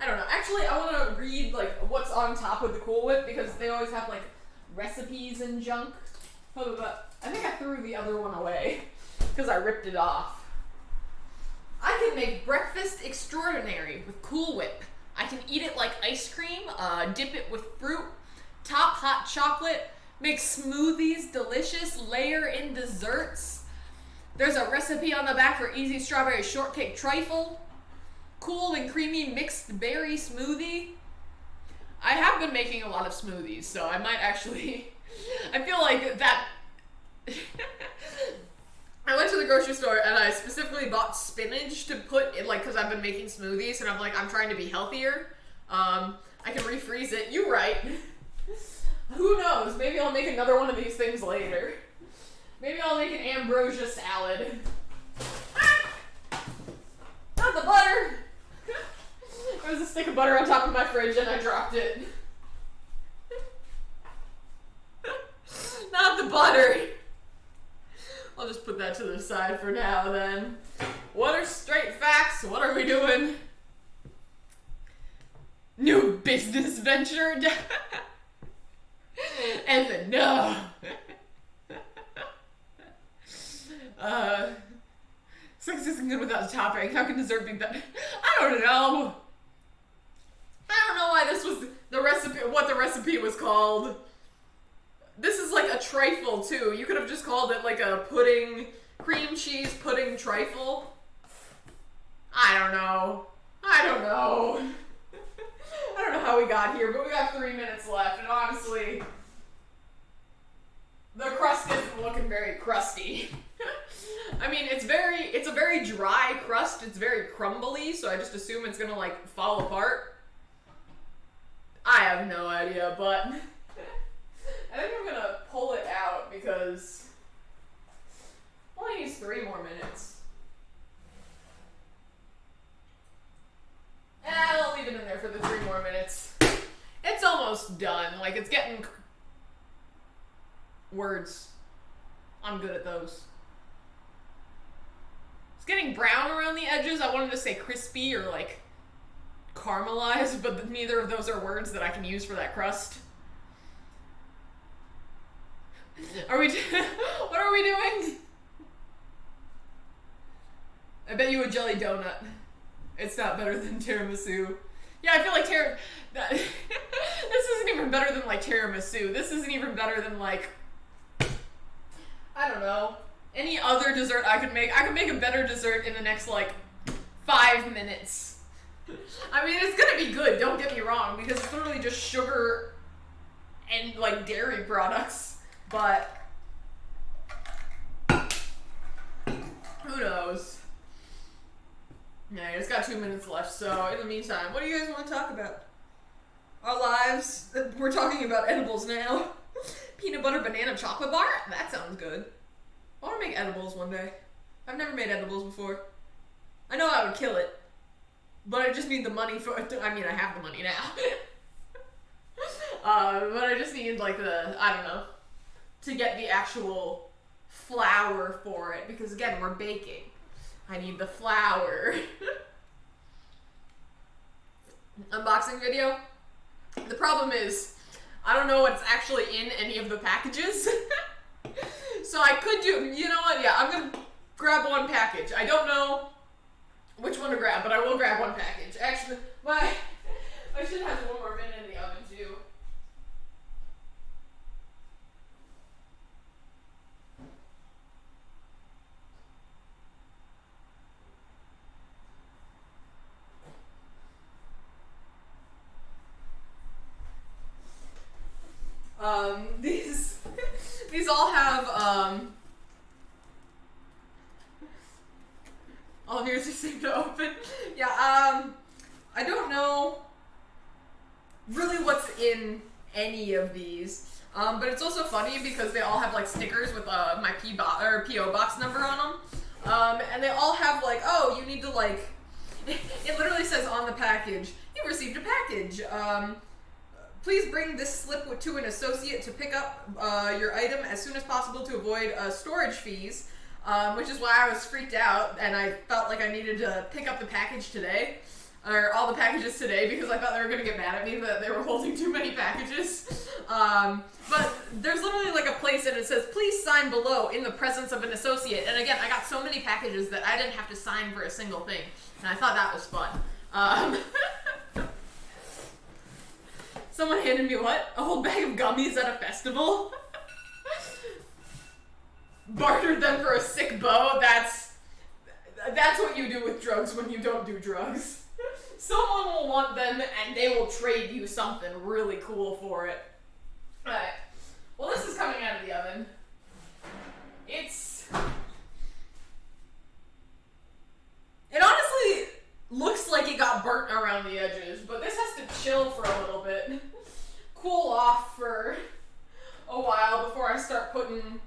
I don't know. Actually, I want to read like what's on top of the Cool Whip because they always have like recipes and junk. But I think I threw the other one away because I ripped it off. I can make breakfast extraordinary with Cool Whip. I can eat it like ice cream, dip it with fruit, top hot chocolate, make smoothies delicious, layer in desserts. There's a recipe on the back for easy strawberry shortcake trifle. Cool and creamy mixed berry smoothie. I have been making a lot of smoothies, so I might actually... I feel like that... I went to the grocery store and I specifically bought spinach to put in, like, because I've been making smoothies and I'm like, I'm trying to be healthier. I can refreeze it. You're right. Who knows? Maybe I'll make another one of these things later. Maybe I'll make an ambrosia salad. Not the butter! There was a stick of butter on top of my fridge and I dropped it. Not the butter! I'll just put that to the side for now then. What are straight facts? What are we doing? New business venture? And then no. Sex isn't good without a topping. How can dessert be better? I don't know. I don't know why this was the recipe, what the recipe was called. This is like a trifle too. You could have just called it like a pudding, cream cheese pudding trifle. I don't know. I don't know. I don't know how we got here, but we got 3 minutes left, and honestly, the crust isn't looking very crusty. I mean, it's a very dry crust. It's very crumbly, so I just assume it's gonna like fall apart. I have no idea, but I think I'm gonna pull it out because it only needs 3 more minutes. I'll leave it in there for the 3 more minutes. It's almost done. Like, it's getting words. I'm good at those. It's getting brown around the edges. I wanted to say crispy or like caramelized, but neither of those are words that I can use for that crust. Are we what are we doing? I bet you a jelly donut. It's not better than tiramisu. Yeah, I feel like this isn't even better than like tiramisu. This isn't even better than like, I don't know, any other dessert I could make. I could make a better dessert in the next like 5 minutes. I mean, it's gonna be good, don't get me wrong, because it's literally just sugar and like dairy products, but who knows? Yeah, it's got 2 minutes left, so in the meantime, what do you guys want to talk about? Our lives? We're talking about edibles now. Peanut butter banana chocolate bar? That sounds good. I want to make edibles one day. I've never made edibles before. I know I would kill it, but I just need the money for it. I mean, I have the money now. But I just need like I don't know, to get the actual flour for it, because again, we're baking. I need the flour. Unboxing video. The problem is, I don't know what's actually in any of the packages. So I could do, you know what, yeah, I'm gonna grab one package. I don't know which one to grab, but I will grab one package. Actually, I should have 1 more minute in the oven too. These all have, all of yours just seem to open. Yeah, I don't know really what's in any of these, but it's also funny because they all have like stickers with my P.O. box number on them, and they all have like, oh, you need to like, it literally says on the package, you received a package, please bring this slip to an associate to pick up your item as soon as possible to avoid storage fees, which is why I was freaked out and I felt like I needed to pick up the package today. or all the packages today because I thought they were gonna get mad at me that they were holding too many packages. But there's literally like a place and it says, please sign below in the presence of an associate. And again, I got so many packages that I didn't have to sign for a single thing. And I thought that was fun. Someone handed me what? A whole bag of gummies at a festival? Bartered them for a sick bow? That's what you do with drugs when you don't do drugs. Someone will want them and they will trade you something really cool for it. Alright. Well, this is coming out of the oven. It honestly looks like it got burnt around the edges, but this has to chill for a little bit. Cool off for a while before I start putting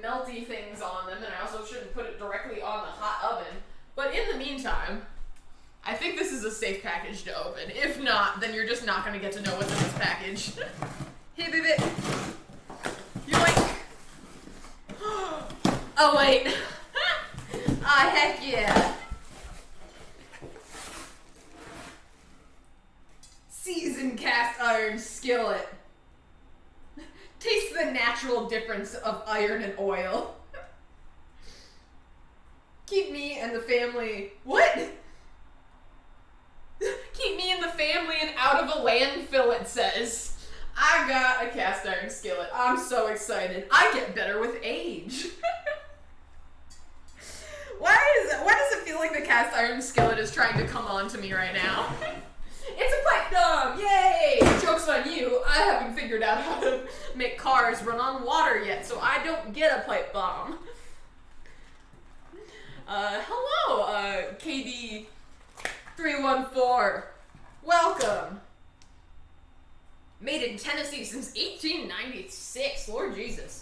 melty things on them, and I also shouldn't put it directly on the hot oven. But in the meantime, I think this is a safe package to open. If not, then you're just not going to get to know what's in this package. Hey, baby. Yoink. Oh, wait. Ah, heck yeah. Seasoned cast iron skillet. Taste the natural difference of iron and oil. Keep me and the family... What? Keep me and the family and out of a landfill, it says. I got a cast iron skillet. I'm so excited. I get better with age. Why does it feel like the cast iron skillet is trying to come on to me right now? It's a pipe bomb! Yay! Joke's on you. I haven't figured out how to make cars run on water yet, so I don't get a pipe bomb. Hello, KD314. Welcome. Made in Tennessee since 1896. Lord Jesus.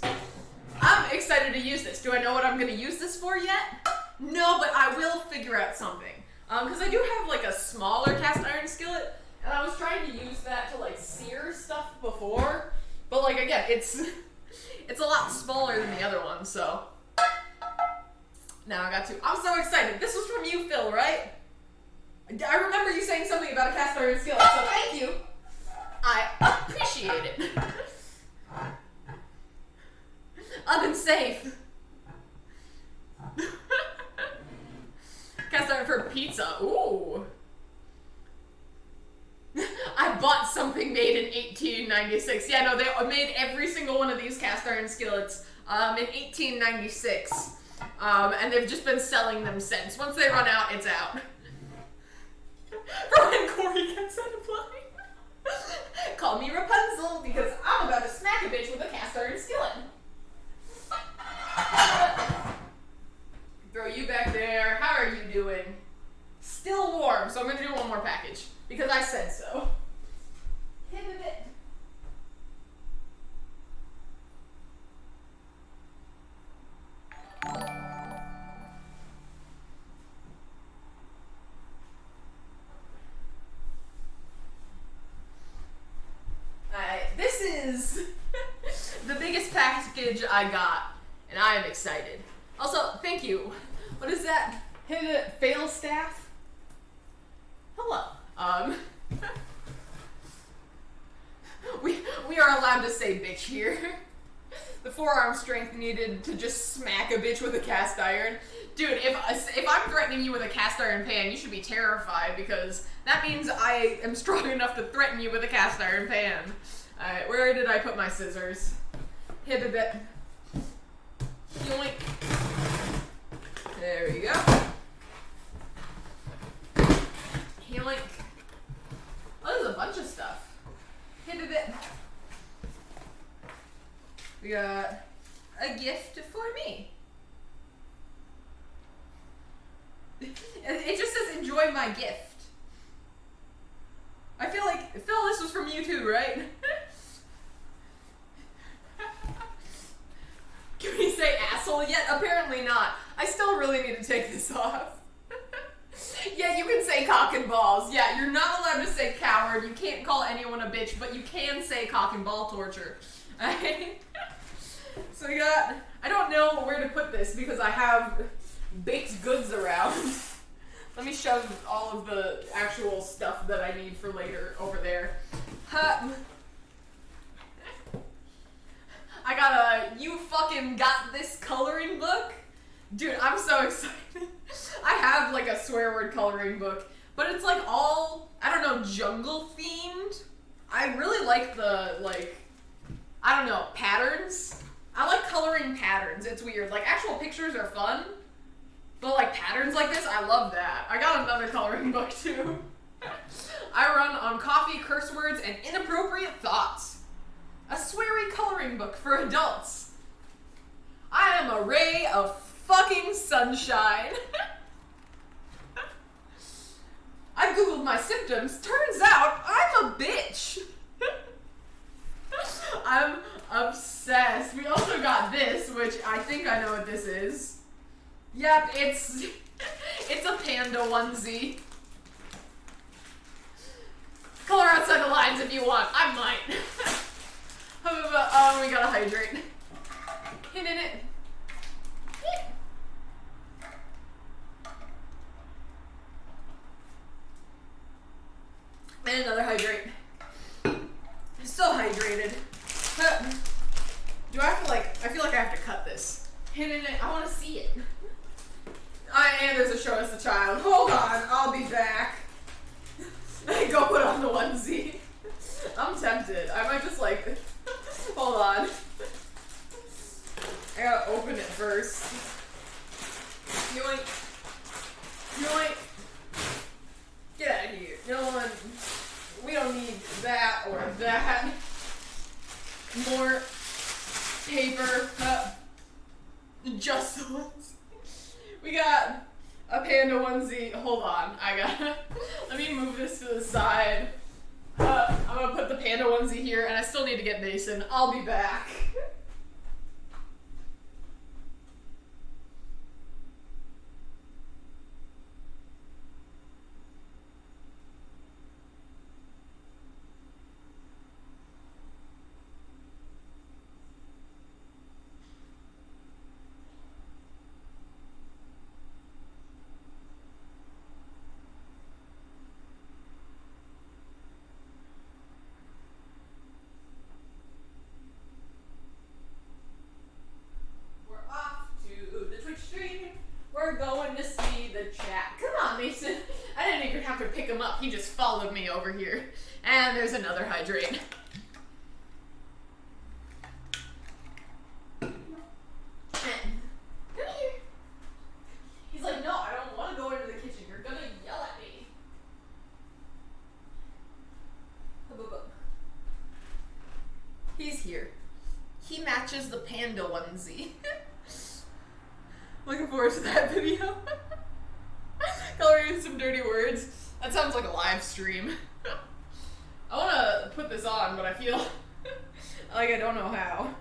I'm excited to use this. Do I know what I'm going to use this for yet? No, but I will figure out something. Because I do have like a smaller cast iron skillet, and I was trying to use that to like sear stuff before. But like again, it's a lot smaller than the other one, so now I got to. I'm so excited. This was from you, Phil, right? I remember you saying something about a cast iron skillet, so thank you. I appreciate it. Oven safe. Cast iron for pizza. Ooh. I bought something made in 1896. Yeah, no, they made every single one of these cast iron skillets in 1896. And they've just been selling them since. Once they run out, it's out. For when Corey gets unemployed. Call me Rapunzel because I'm about to smack a bitch with a cast iron skillet. Throw you back there. How are you doing? Still warm, so I'm going to do one more package because I said so. Hit a bit. This is the biggest package I got, and I am excited. Also, thank you. What is that? Hit a fail staff? Hello. We are allowed to say bitch here. The forearm strength needed to just smack a bitch with a cast iron. Dude, if I'm threatening you with a cast iron pan, you should be terrified because that means I am strong enough to threaten you with a cast iron pan. Alright, where did I put my scissors? Hit a bit. Yoink. There we go. Yoink. Oh, there's a bunch of stuff. Hit a bit. We got a gift for me. It just says enjoy my gift. I feel like, Phil, this was from you too, right? Can we say asshole yet? Apparently not. I still really need to take this off. Yeah, you can say cock and balls. Yeah, you're not allowed to say coward. You can't call anyone a bitch, but you can say cock and ball torture. So we got, I don't know where to put this because I have baked goods around. Let me me shove all of the actual stuff that I need for later over there. Huh. I got a You Fucking Got This coloring book. Dude, I'm so excited. I have like a swear word coloring book, but it's like all, I don't know, jungle themed. I really like the, like, I don't know, patterns. I like coloring patterns. It's weird. Like, actual pictures are fun, but like patterns like this, I love that. I got another coloring book too. I run on coffee, curse words, and inappropriate thoughts. A sweary coloring book for adults. I am a ray of fucking sunshine. I googled my symptoms. Turns out I'm a bitch. I'm obsessed. We also got this, which I think I know what this is. Yep, it's a panda onesie. Color outside the lines if you want. I might. We gotta hydrate. Hit in it. And another hydrate. So hydrated. Do I have to I feel like I have to cut this. Hit in it. I want to see it. And there's a show us the child. Hold on, I'll be back. Go put on the onesie. I'm tempted. I might just hold on. I gotta open it first. Yoink. Yoink. Get out of here. No one. We don't need that or that. More paper. Just the ones. We got a panda onesie. Hold on. Let me move this to the side. I'm gonna put the panda onesie here, and I still need to get Mason. I'll be back. We're going to see the chat. Come on, Mason. I didn't even have to pick him up. He just followed me over here. And there's another hydrate. Come here. He's like, no, I don't want to go into the kitchen. You're going to yell at me. He's here. He matches the panda onesie. Looking forward to that video. Coloring some dirty words. That sounds like a live stream. I want to put this on, but I feel like I don't know how.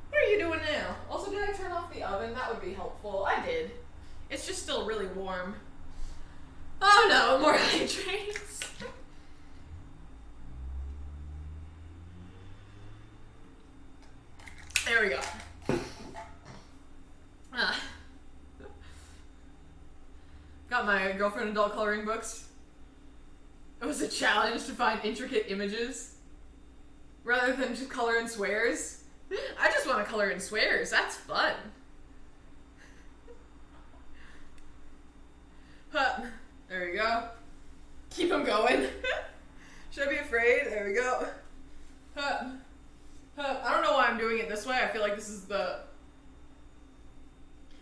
What are you doing now? Also, did I turn off the oven? That would be helpful. I did. It's just still really warm. Oh no, more hydrates. There we go. Got my girlfriend adult coloring books. It was a challenge to find intricate images rather than just color in swears. I just want to color in swears. That's fun. There we go. Keep them going. Should I be afraid? There we go. I don't know why I'm doing it this way. I feel like this is the...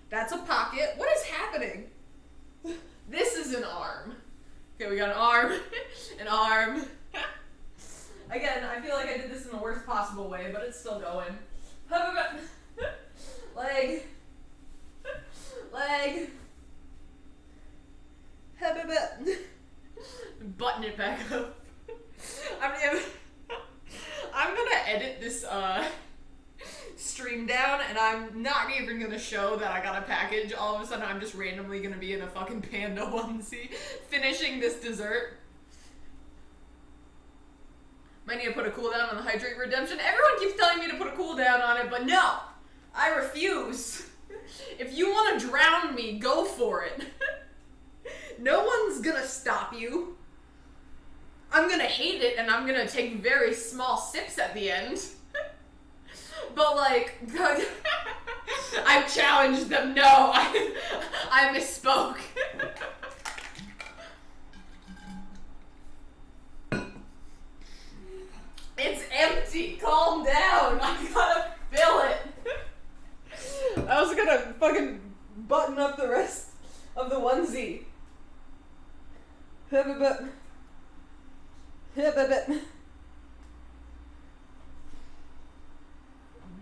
That's a pocket. What is happening? This is an arm. Okay, we got an arm. An arm. Again, I feel like I did this in the worst possible way, but it's still going. Leg. Leg. Button it back up. I'm gonna edit this stream down, and I'm not even gonna show that I got a package. All of a sudden, I'm just randomly gonna be in a fucking panda onesie finishing this dessert. Might need to put a cooldown on the hydrate redemption. Everyone keeps telling me to put a cooldown on it, but no! I refuse. If you want to drown me, go for it. gonna stop you. I'm gonna hate it and I'm gonna take very small sips at the end. But like, I've challenged them. No, I misspoke. It's empty. Calm down. I gotta fill it. I was gonna fucking button up the rest of the onesie.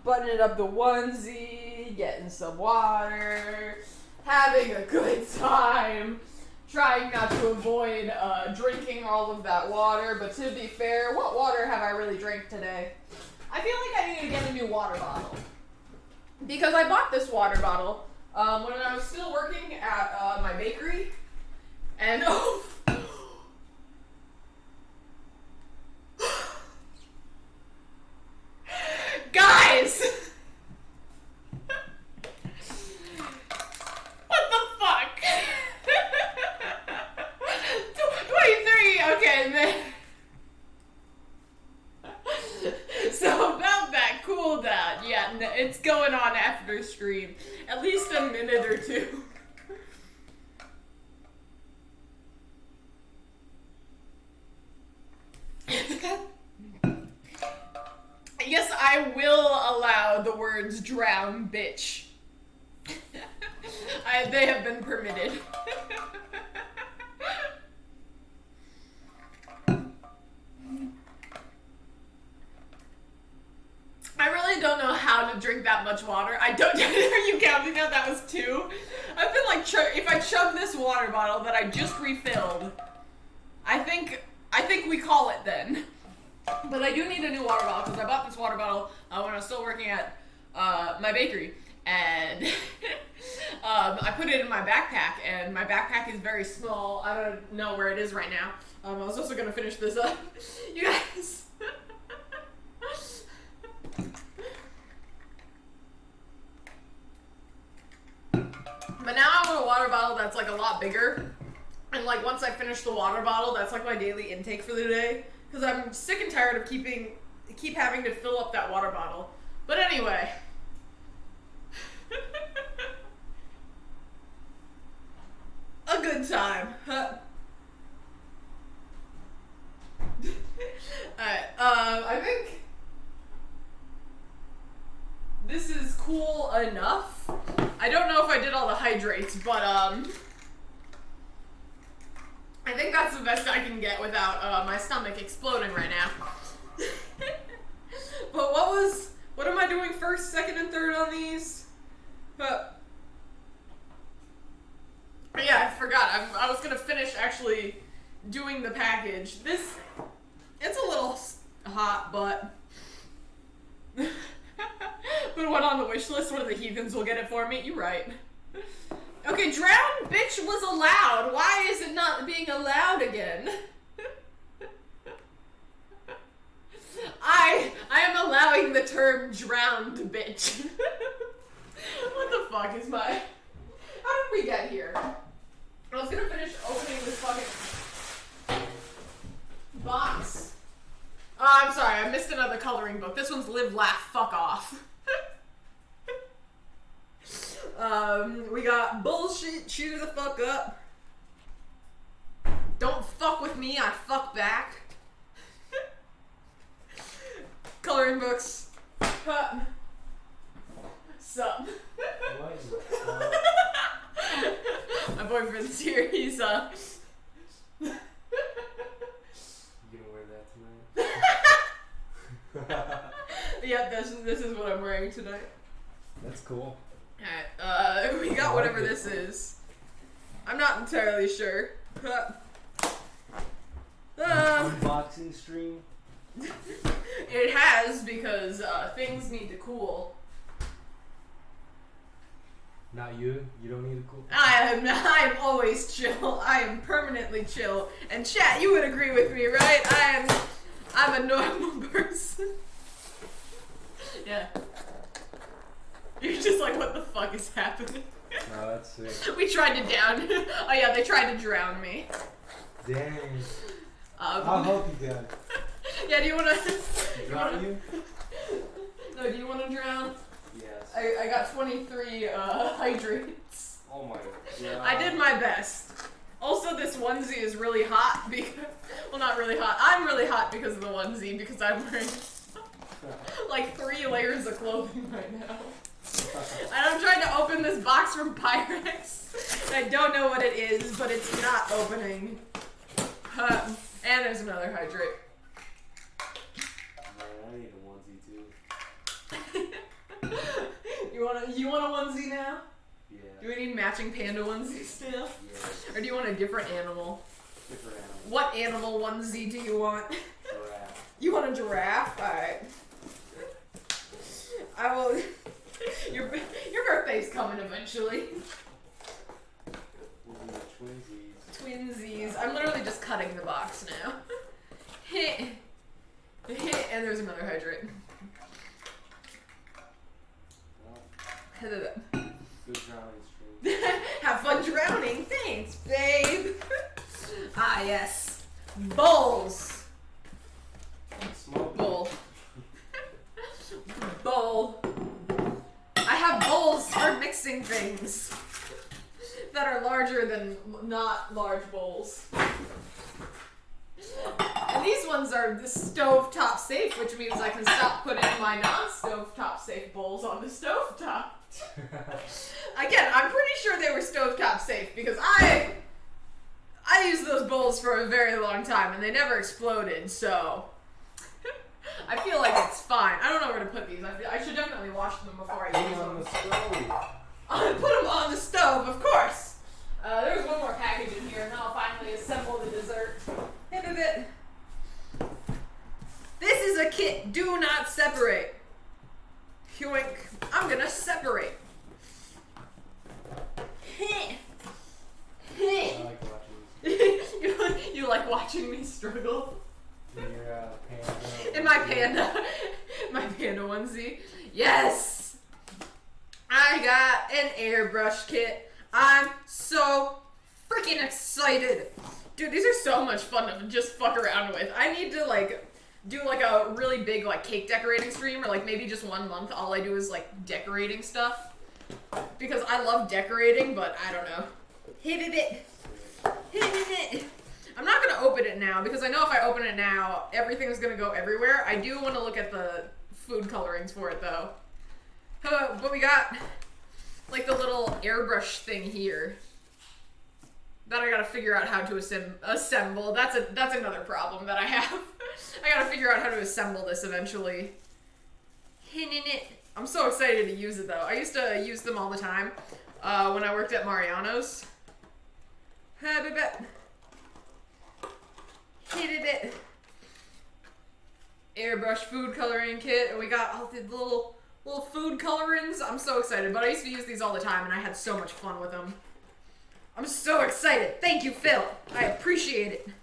Buttoning up the onesie, getting some water, having a good time, trying not to avoid drinking all of that water. But to be fair, what water have I really drank today? I feel like I need to get a new water bottle. Because I bought this water bottle when I was still working at my bakery. And oh, guys! What the fuck? 23, okay, man. So about that cooldown, yeah, it's going on after stream. At least a minute or two. Yes, I will allow the words drown, bitch. They have been permitted. I really don't know how to drink that much water. I don't. Are you counting that? That was 2. I feel like if I chug this water bottle that I just refilled, I think we call it then. But I do need a new water bottle because I bought this water bottle when I was still working at my bakery, and I put it in my backpack, and my backpack is very small. I don't know where it is right now. I was also gonna finish this up, you guys. But now I want a water bottle that's like a lot bigger, and like once I finish the water bottle, that's like my daily intake for the day. Because I'm sick and tired of keep having to fill up that water bottle. But anyway. A good time. Alright, I think this is cool enough. I don't know if I did all the hydrates, but I think that's the best I can get without my stomach exploding right now. But what am I doing first, second, and third on these? Yeah, I forgot. I was gonna finish actually doing the package. It's a little hot, but put one on the wish list where the heathens will get it for me. You're right. Okay, drown bitch was allowed. Why is it not being allowed again? I am allowing the term drowned bitch. What the fuck is my... How did we get here? I was gonna finish opening this fucking box. Oh, I'm sorry, I missed another coloring book. This one's Live, Laugh, Fuck Off. We got bullshit, cheer the fuck up. Don't fuck with me, I fuck back. Coloring books. Sup. My boyfriend's here, he's You gonna wear that tonight? Yep, this is what I'm wearing tonight. That's cool. Alright, we got whatever this is. I'm not entirely sure. Unboxing stream? It has, because things need to cool. Not you? You don't need to cool? I am always chill. I am permanently chill. And chat, you would agree with me, right? I'm a normal person. Yeah. You're just like, what the fuck is happening? No, that's sick. We tried to down. Oh yeah, they tried to drown me. Dang. I'll help you guys. Yeah, do you wanna? Drown you? No, do you wanna drown? Yes. I got 23 hydrates. Oh my god. I did my best. Also, this onesie is really hot because, well, not really hot. I'm really hot because of the onesie because I'm wearing like 3 layers of clothing right now. And I'm trying to open this box from Pyrex. I don't know what it is, but it's not opening. And there's another hydrate. Man, I need a onesie too. You want a onesie now? Yeah. Do we need matching panda onesies now? Yeah. Or do you want a different animal? Different animal. What animal onesie do you want? Giraffe. You want a giraffe? Alright. I will. Your birthday's coming eventually. We'll do the twinsies. Twinsies. I'm literally just cutting the box now. And there's another hydrate. Well, good drowning stream. Have fun drowning. Thanks, babe. Ah, yes. Bowls. Smoke. Bowl. Bowl. I have bowls for mixing things that are larger than not large bowls. And these ones are the stovetop safe, which means I can stop putting my non-stovetop safe bowls on the stovetop. Again, I'm pretty sure they were stovetop safe because I used those bowls for a very long time and they never exploded, so I feel like it's fine. I don't know where to put these. I should definitely wash them before I Put use it on them. the stove. I'll put them on the stove, of course. There's one more package in here, and then I'll finally assemble the dessert. Hit of it. This is a kit. Do not separate. Yoink. I'm gonna separate. I like watching You like watching me struggle? this. In your panda. In my panda onesie. Yes! I got an airbrush kit. I'm so freaking excited. Dude, these are so much fun to just fuck around with. I need to like do like a really big like cake decorating stream, or like maybe just 1 month all I do is like decorating stuff. Because I love decorating, but I don't know. Hit it. I'm not gonna open it now because I know if I open it now, everything's gonna go everywhere. I do want to look at the food colorings for it though. But we got like the little airbrush thing here that I gotta figure out how to assemble. That's another problem that I have. I gotta figure out how to assemble this eventually. I'm so excited to use it though. I used to use them all the time when I worked at Mariano's. Airbrush food coloring kit, and we got all the little food colorings. I'm so excited, but I used to use these all the time, and I had so much fun with them. I'm so excited. Thank you, Phil. I appreciate it. I'm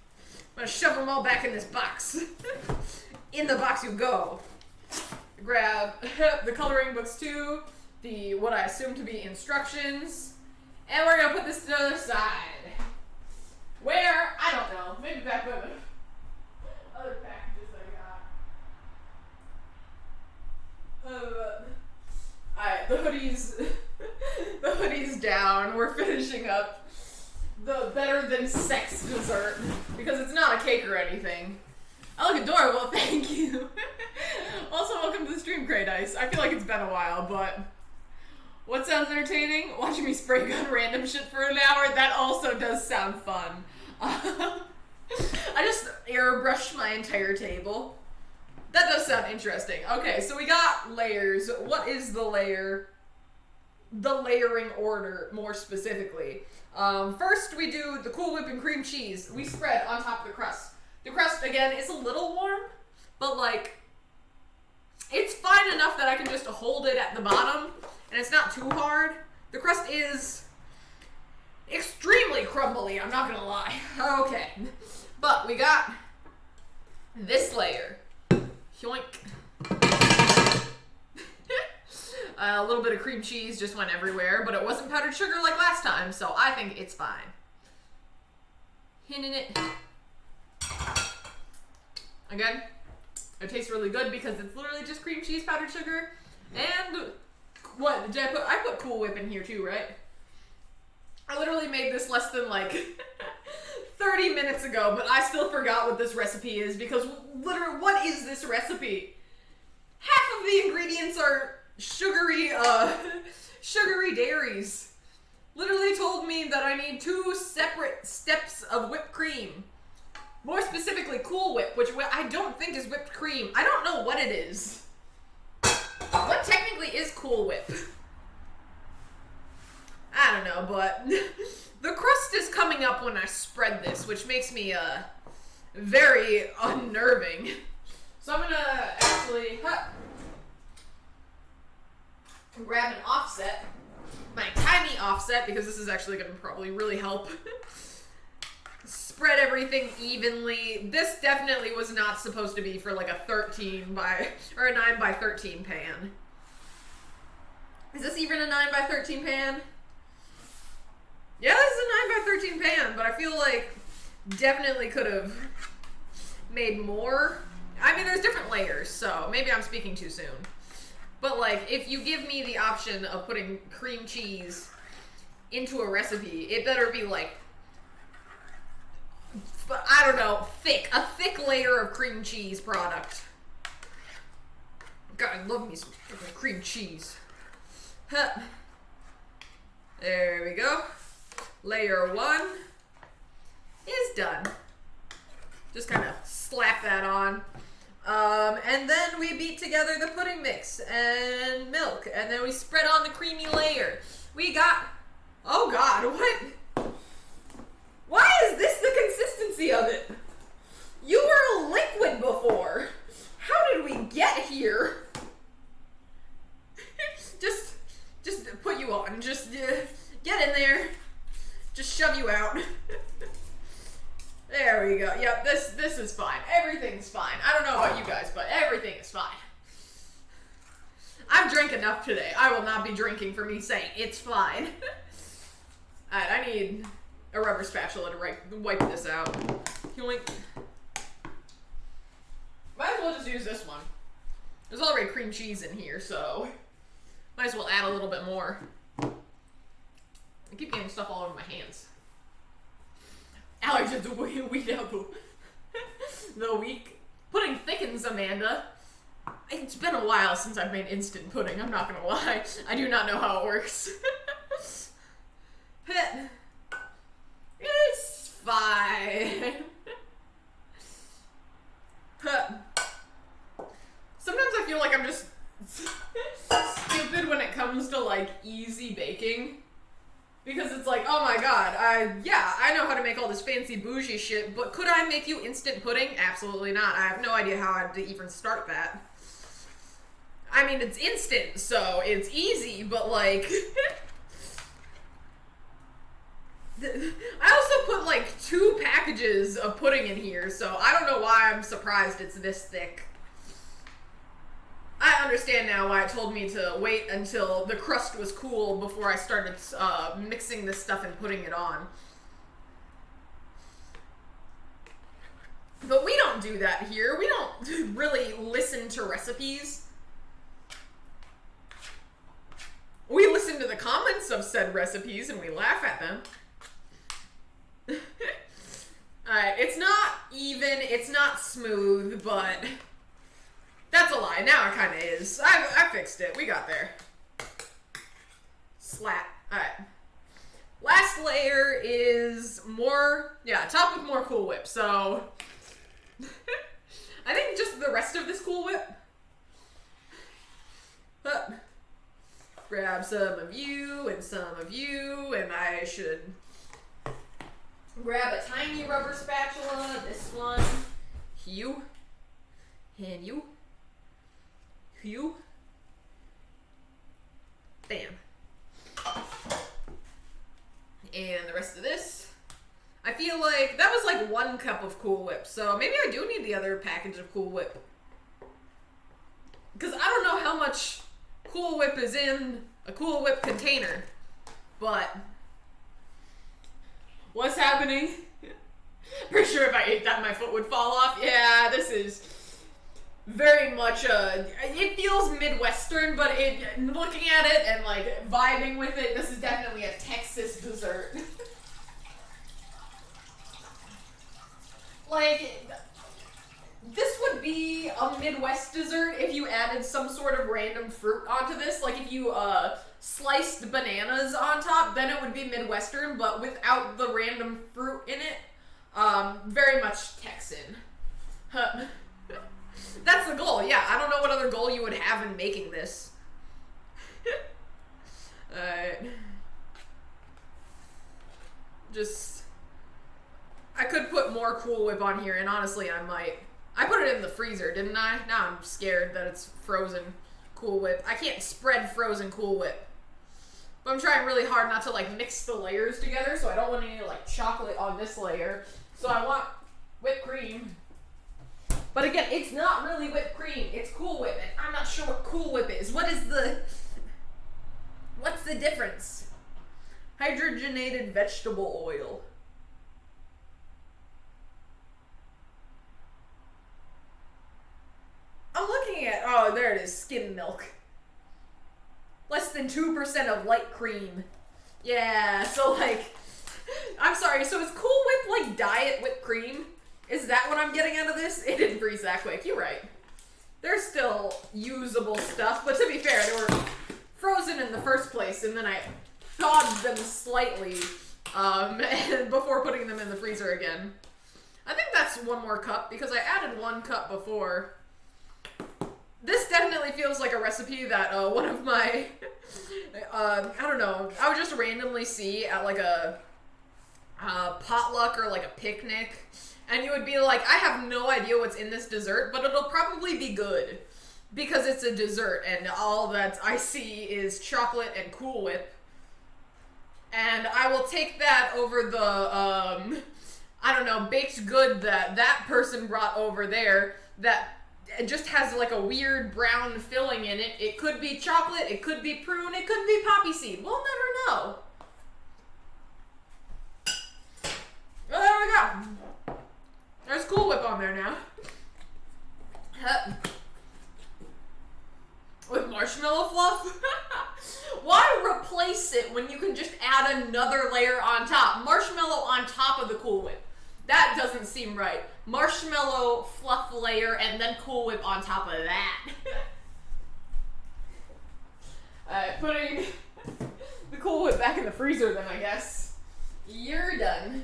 gonna shove them all back in this box. In the box you go. Grab the coloring books too, the what I assume to be instructions, and we're gonna put this to the other side. Where? I don't know. Maybe back with the other packages I got. Alright, the hoodie's down. We're finishing up the better than sex dessert because it's not a cake or anything. I look adorable, thank you. Also, welcome to the stream, Cray Dice. I feel like it's been a while, but what sounds entertaining? Watching me spray gun random shit for an hour, that also does sound fun. I just airbrushed my entire table. That does sound interesting. Okay, so we got layers. What is the layer? The layering order, more specifically. First, we do the Cool Whip and cream cheese. We spread on top of the crust. The crust, again, is a little warm, but like, it's fine enough that I can just hold it at the bottom, and it's not too hard. The crust is extremely crumbly, I'm not gonna lie. Okay, but we got this layer. Yoink. A little bit of cream cheese just went everywhere, but it wasn't powdered sugar like last time, so I think it's fine. Hinting it. Again, it tastes really good because it's literally just cream cheese, powdered sugar, and what did I put? I put Cool Whip in here too, right? I literally made this less than like 30 minutes ago, but I still forgot what this recipe is because literally, what is this recipe? Half of the ingredients are sugary dairies. Literally told me that I need 2 separate steps of whipped cream. More specifically, Cool Whip, which I don't think is whipped cream. I don't know what it is. What technically is Cool Whip? I don't know, but the crust is coming up when I spread this, which makes me very unnerving. So I'm gonna actually grab an offset, my tiny offset, because this is actually gonna probably really help spread everything evenly. This definitely was not supposed to be for like a 9 by 13 pan. Is this even a 9 by 13 pan? Yeah, this is a 9 by 13 pan, but I feel like definitely could have made more. I mean, there's different layers, so maybe I'm speaking too soon. But like, if you give me the option of putting cream cheese into a recipe, it better be like, I don't know, a thick layer of cream cheese product. God, I love me some cream cheese. Huh. There we go. Layer 1 is done. Just kind of slap that on. And then we beat together the pudding mix and milk. And then we spread on the creamy layer. We got... Oh God, what? Why is this the consistency of it? You were a liquid before. How did we get here? Just put you on. Just get in there. Just shove you out. There we go. Yep, this is fine. Everything's fine. I don't know about you guys, but everything is fine. I've drank enough today. I will not be drinking for me saying it's fine. Alright, I need a rubber spatula to wipe this out. Yoink. Might as well just use this one. There's already cream cheese in here, so might as well add a little bit more. I keep getting stuff all over my hands. Alex had to weed out the weak. Pudding thickens, Amanda. It's been a while since I've made instant pudding, I'm not gonna lie. I do not know how it works. It's fine. Sometimes I feel like I'm just stupid when it comes to like easy baking. Because it's like, oh my god, I know how to make all this fancy bougie shit, but could I make you instant pudding? Absolutely not. I have no idea how to even start that. I mean, it's instant, so it's easy, but like... I also put like 2 packages of pudding in here, so I don't know why I'm surprised it's this thick. I understand now why it told me to wait until the crust was cool before I started mixing this stuff and putting it on. But we don't do that here. We don't really listen to recipes. We listen to the comments of said recipes and we laugh at them. Alright, it's not even, it's not smooth, but... That's a lie. Now it kind of is. I fixed it. We got there. Slap. Alright. Last layer is more... Yeah, top with more Cool Whip. So... I think just the rest of this Cool Whip. Grab some of you and some of you. And I should... grab a tiny rubber spatula. This one. You. And you. You. Bam. And the rest of this. I feel like that was like 1 cup of Cool Whip, so maybe I do need the other package of Cool Whip. Because I don't know how much Cool Whip is in a Cool Whip container. But what's happening? Pretty sure if I ate that, my foot would fall off. Yeah, this is very much it feels Midwestern, but looking at it and like vibing with it, this is definitely a Texas dessert. Like, this would be a Midwest dessert if you added some sort of random fruit onto this. Like if you sliced bananas on top, then it would be Midwestern, but without the random fruit in it. Very much Texan. That's the goal, yeah. I don't know what other goal you would have in making this. Alright. I could put more Cool Whip on here, and honestly, I might. I put it in the freezer, didn't I? Now I'm scared that it's frozen Cool Whip. I can't spread frozen Cool Whip. But I'm trying really hard not to, like, mix the layers together, so I don't want any, like, chocolate on this layer. So I want whipped cream. But again, it's not really whipped cream. It's Cool Whip, and I'm not sure what Cool Whip is. What's the difference? Hydrogenated vegetable oil. I'm looking at, oh, there it is, skim milk. Less than 2% of light cream. Yeah, so like, I'm sorry, so is Cool Whip like diet whipped cream? Is that what I'm getting out of this? It didn't freeze that quick, you're right. There's still usable stuff, but to be fair, they were frozen in the first place, and then I thawed them slightly before putting them in the freezer again. I think that's one more cup, because I added 1 cup before. This definitely feels like a recipe that one of my, I don't know, I would just randomly see at like a potluck or like a picnic, and you would be like, I have no idea what's in this dessert, but it'll probably be good because it's a dessert and all that I see is chocolate and Cool Whip. And I will take that over the, I don't know, baked good that person brought over there that it just has like a weird brown filling in it. It could be chocolate, it could be prune, it could be poppy seed. We'll never know. Well, there we go. There's Cool Whip on there now. With marshmallow fluff? Why replace it when you can just add another layer on top? Marshmallow on top of the Cool Whip. That doesn't seem right. Marshmallow fluff layer and then Cool Whip on top of that. Putting the Cool Whip back in the freezer then, I guess. You're done.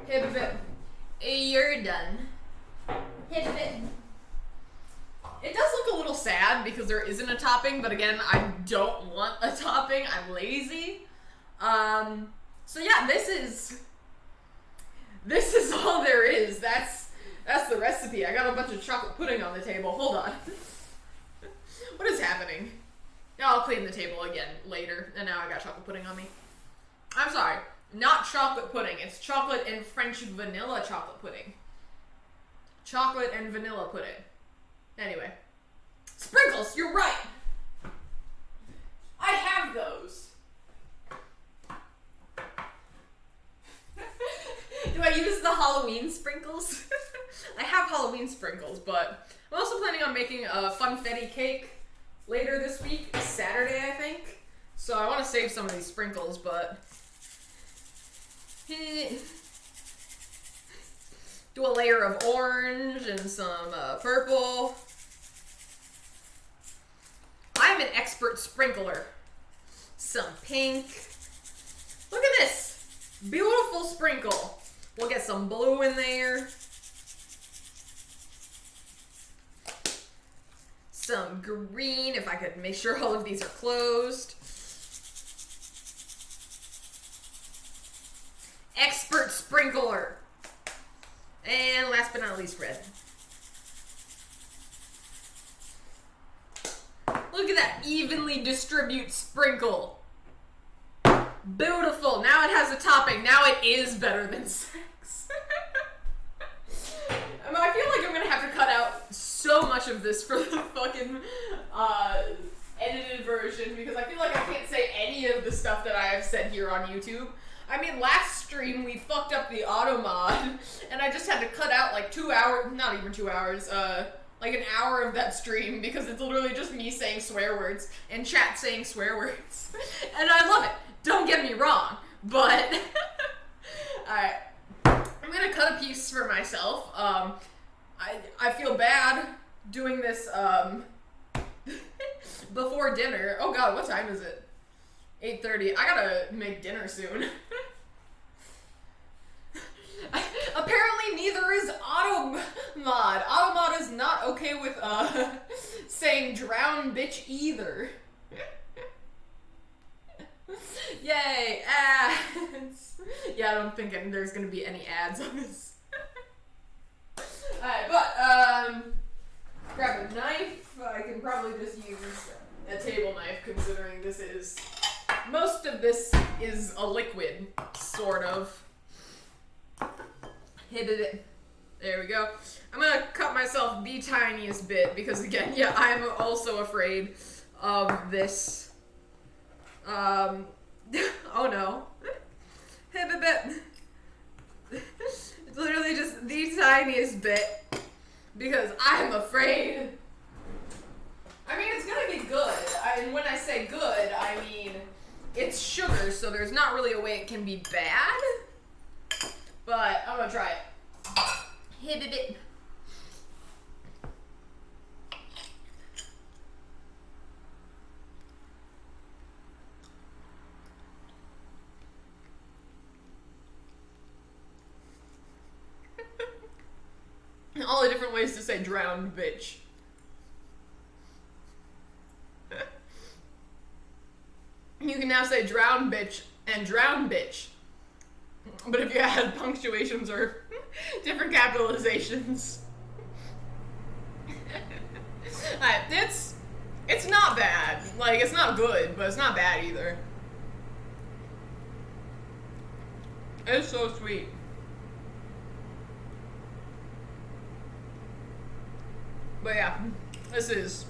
Hit a bit. You're done. Hit a bit. It does look a little sad because there isn't a topping, but again, I don't want a topping. I'm lazy. So yeah, this is all there is. That's the recipe. I got a bunch of chocolate pudding on the table. Hold on. What is happening? Yeah, I'll clean the table again later. And now I got chocolate pudding on me. I'm sorry. Not chocolate pudding. It's chocolate and French vanilla chocolate pudding. Chocolate and vanilla pudding. Anyway. Sprinkles, you're right. I have those. Do I use the Halloween sprinkles? I have Halloween sprinkles, but I'm also planning on making a funfetti cake later this week, Saturday, I think. So I want to save some of these sprinkles, but do a layer of orange and some purple. I'm an expert sprinkler. Some pink. Look at this. Beautiful sprinkle. We'll get some blue in there. Some green, if I could make sure all of these are closed. Expert sprinkler. And last but not least, red. Look at that evenly distribute sprinkle. Beautiful. Now it has a topping. Now it is better than sex. I feel like I'm going to have to cut out so much of this for the fucking edited version because I feel like I can't say any of the stuff that I have said here on YouTube. I mean, last stream we fucked up the auto mod, and I just had to cut out like 2 hours, not even 2 hours, like an hour of that stream because it's literally just me saying swear words and chat saying swear words. And I love it. Don't get me wrong, but alright. I'm gonna cut a piece for myself. I feel bad doing this before dinner. Oh god, what time is it? 8:30. I gotta make dinner soon. Apparently neither is Automod. Automod is not okay with saying drown bitch either. Yay, ads. Yeah, I don't think there's gonna be any ads on this. Alright, but grab a knife. I can probably just use a table knife considering this is, most of this is a liquid, sort of. Hit it. There we go. I'm gonna cut myself the tiniest bit because again, yeah, I'm also afraid of this. Oh no. Hit a bit. It's literally just the tiniest bit because I'm afraid. I mean, it's gonna be good. And when I say good, I mean it's sugar, so there's not really a way it can be bad. But I'm gonna try it. Hit it. All the different ways to say drowned bitch. You can now say drowned bitch and drowned bitch. But if you add punctuations or different capitalizations. It's not bad. Like, it's not good, but it's not bad either. It's so sweet. But yeah, this is...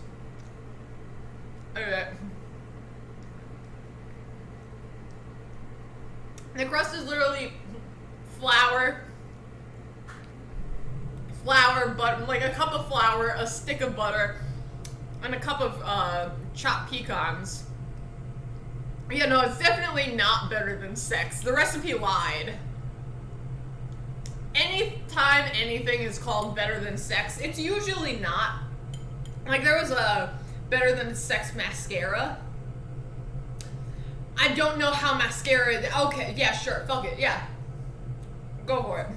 Okay. The crust is literally flour, butter, like a cup of flour, a stick of butter, and a cup of chopped pecans. Yeah, no, it's definitely not better than sex. The recipe lied. Anytime anything is called better than sex, it's usually not. Like, there was a better than sex mascara. I don't know how mascara... Okay, yeah, sure, fuck it, yeah. Go for it.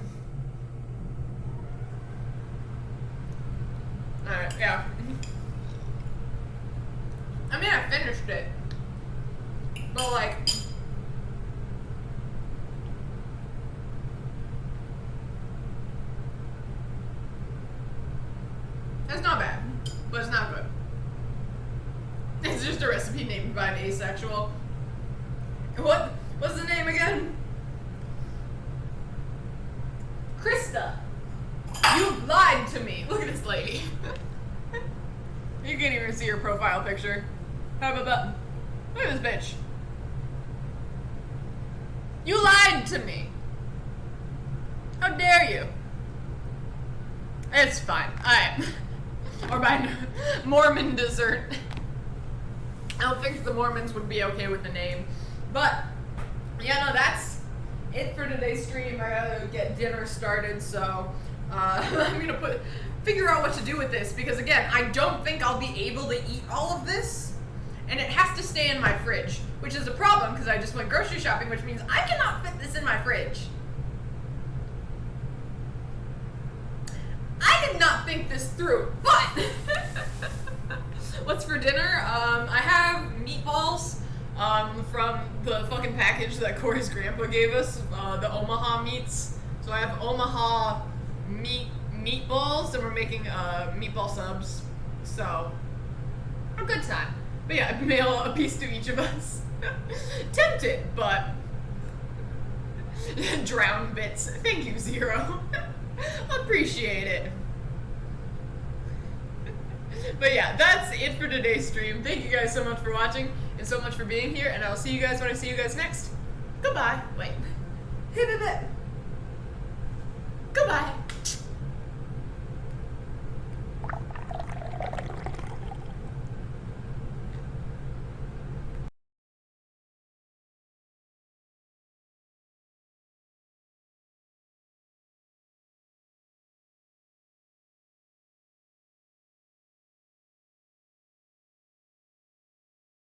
Alright, yeah. I mean, I finished it. But, like... It's not bad, but it's not good. It's just a recipe named by an asexual. What's the name again? Krista. You lied to me. Look at this lady. You can't even see her profile picture. How about that? Look at this bitch. You lied to me. How dare you? It's fine. Alright. Or by Mormon dessert. I don't think the Mormons would be okay with the name. But, yeah, no, that's it for today's stream. I gotta get dinner started, so I'm gonna figure out what to do with this, because again, I don't think I'll be able to eat all of this, and it has to stay in my fridge, which is a problem, because I just went grocery shopping, which means I cannot fit this in my fridge. I did not think this through, but what's for dinner? I have meatballs from the fucking package that Corey's grandpa gave us, the Omaha meats. So I have Omaha meatballs, and we're making meatball subs. So, a good time. But yeah, mail a piece to each of us. Tempted, but drown bits. Thank you, Zero. Appreciate it. But yeah, that's it for today's stream. Thank you guys so much for watching and so much for being here, and I'll see you guys when I see you guys next. Goodbye. Wait. Goodbye.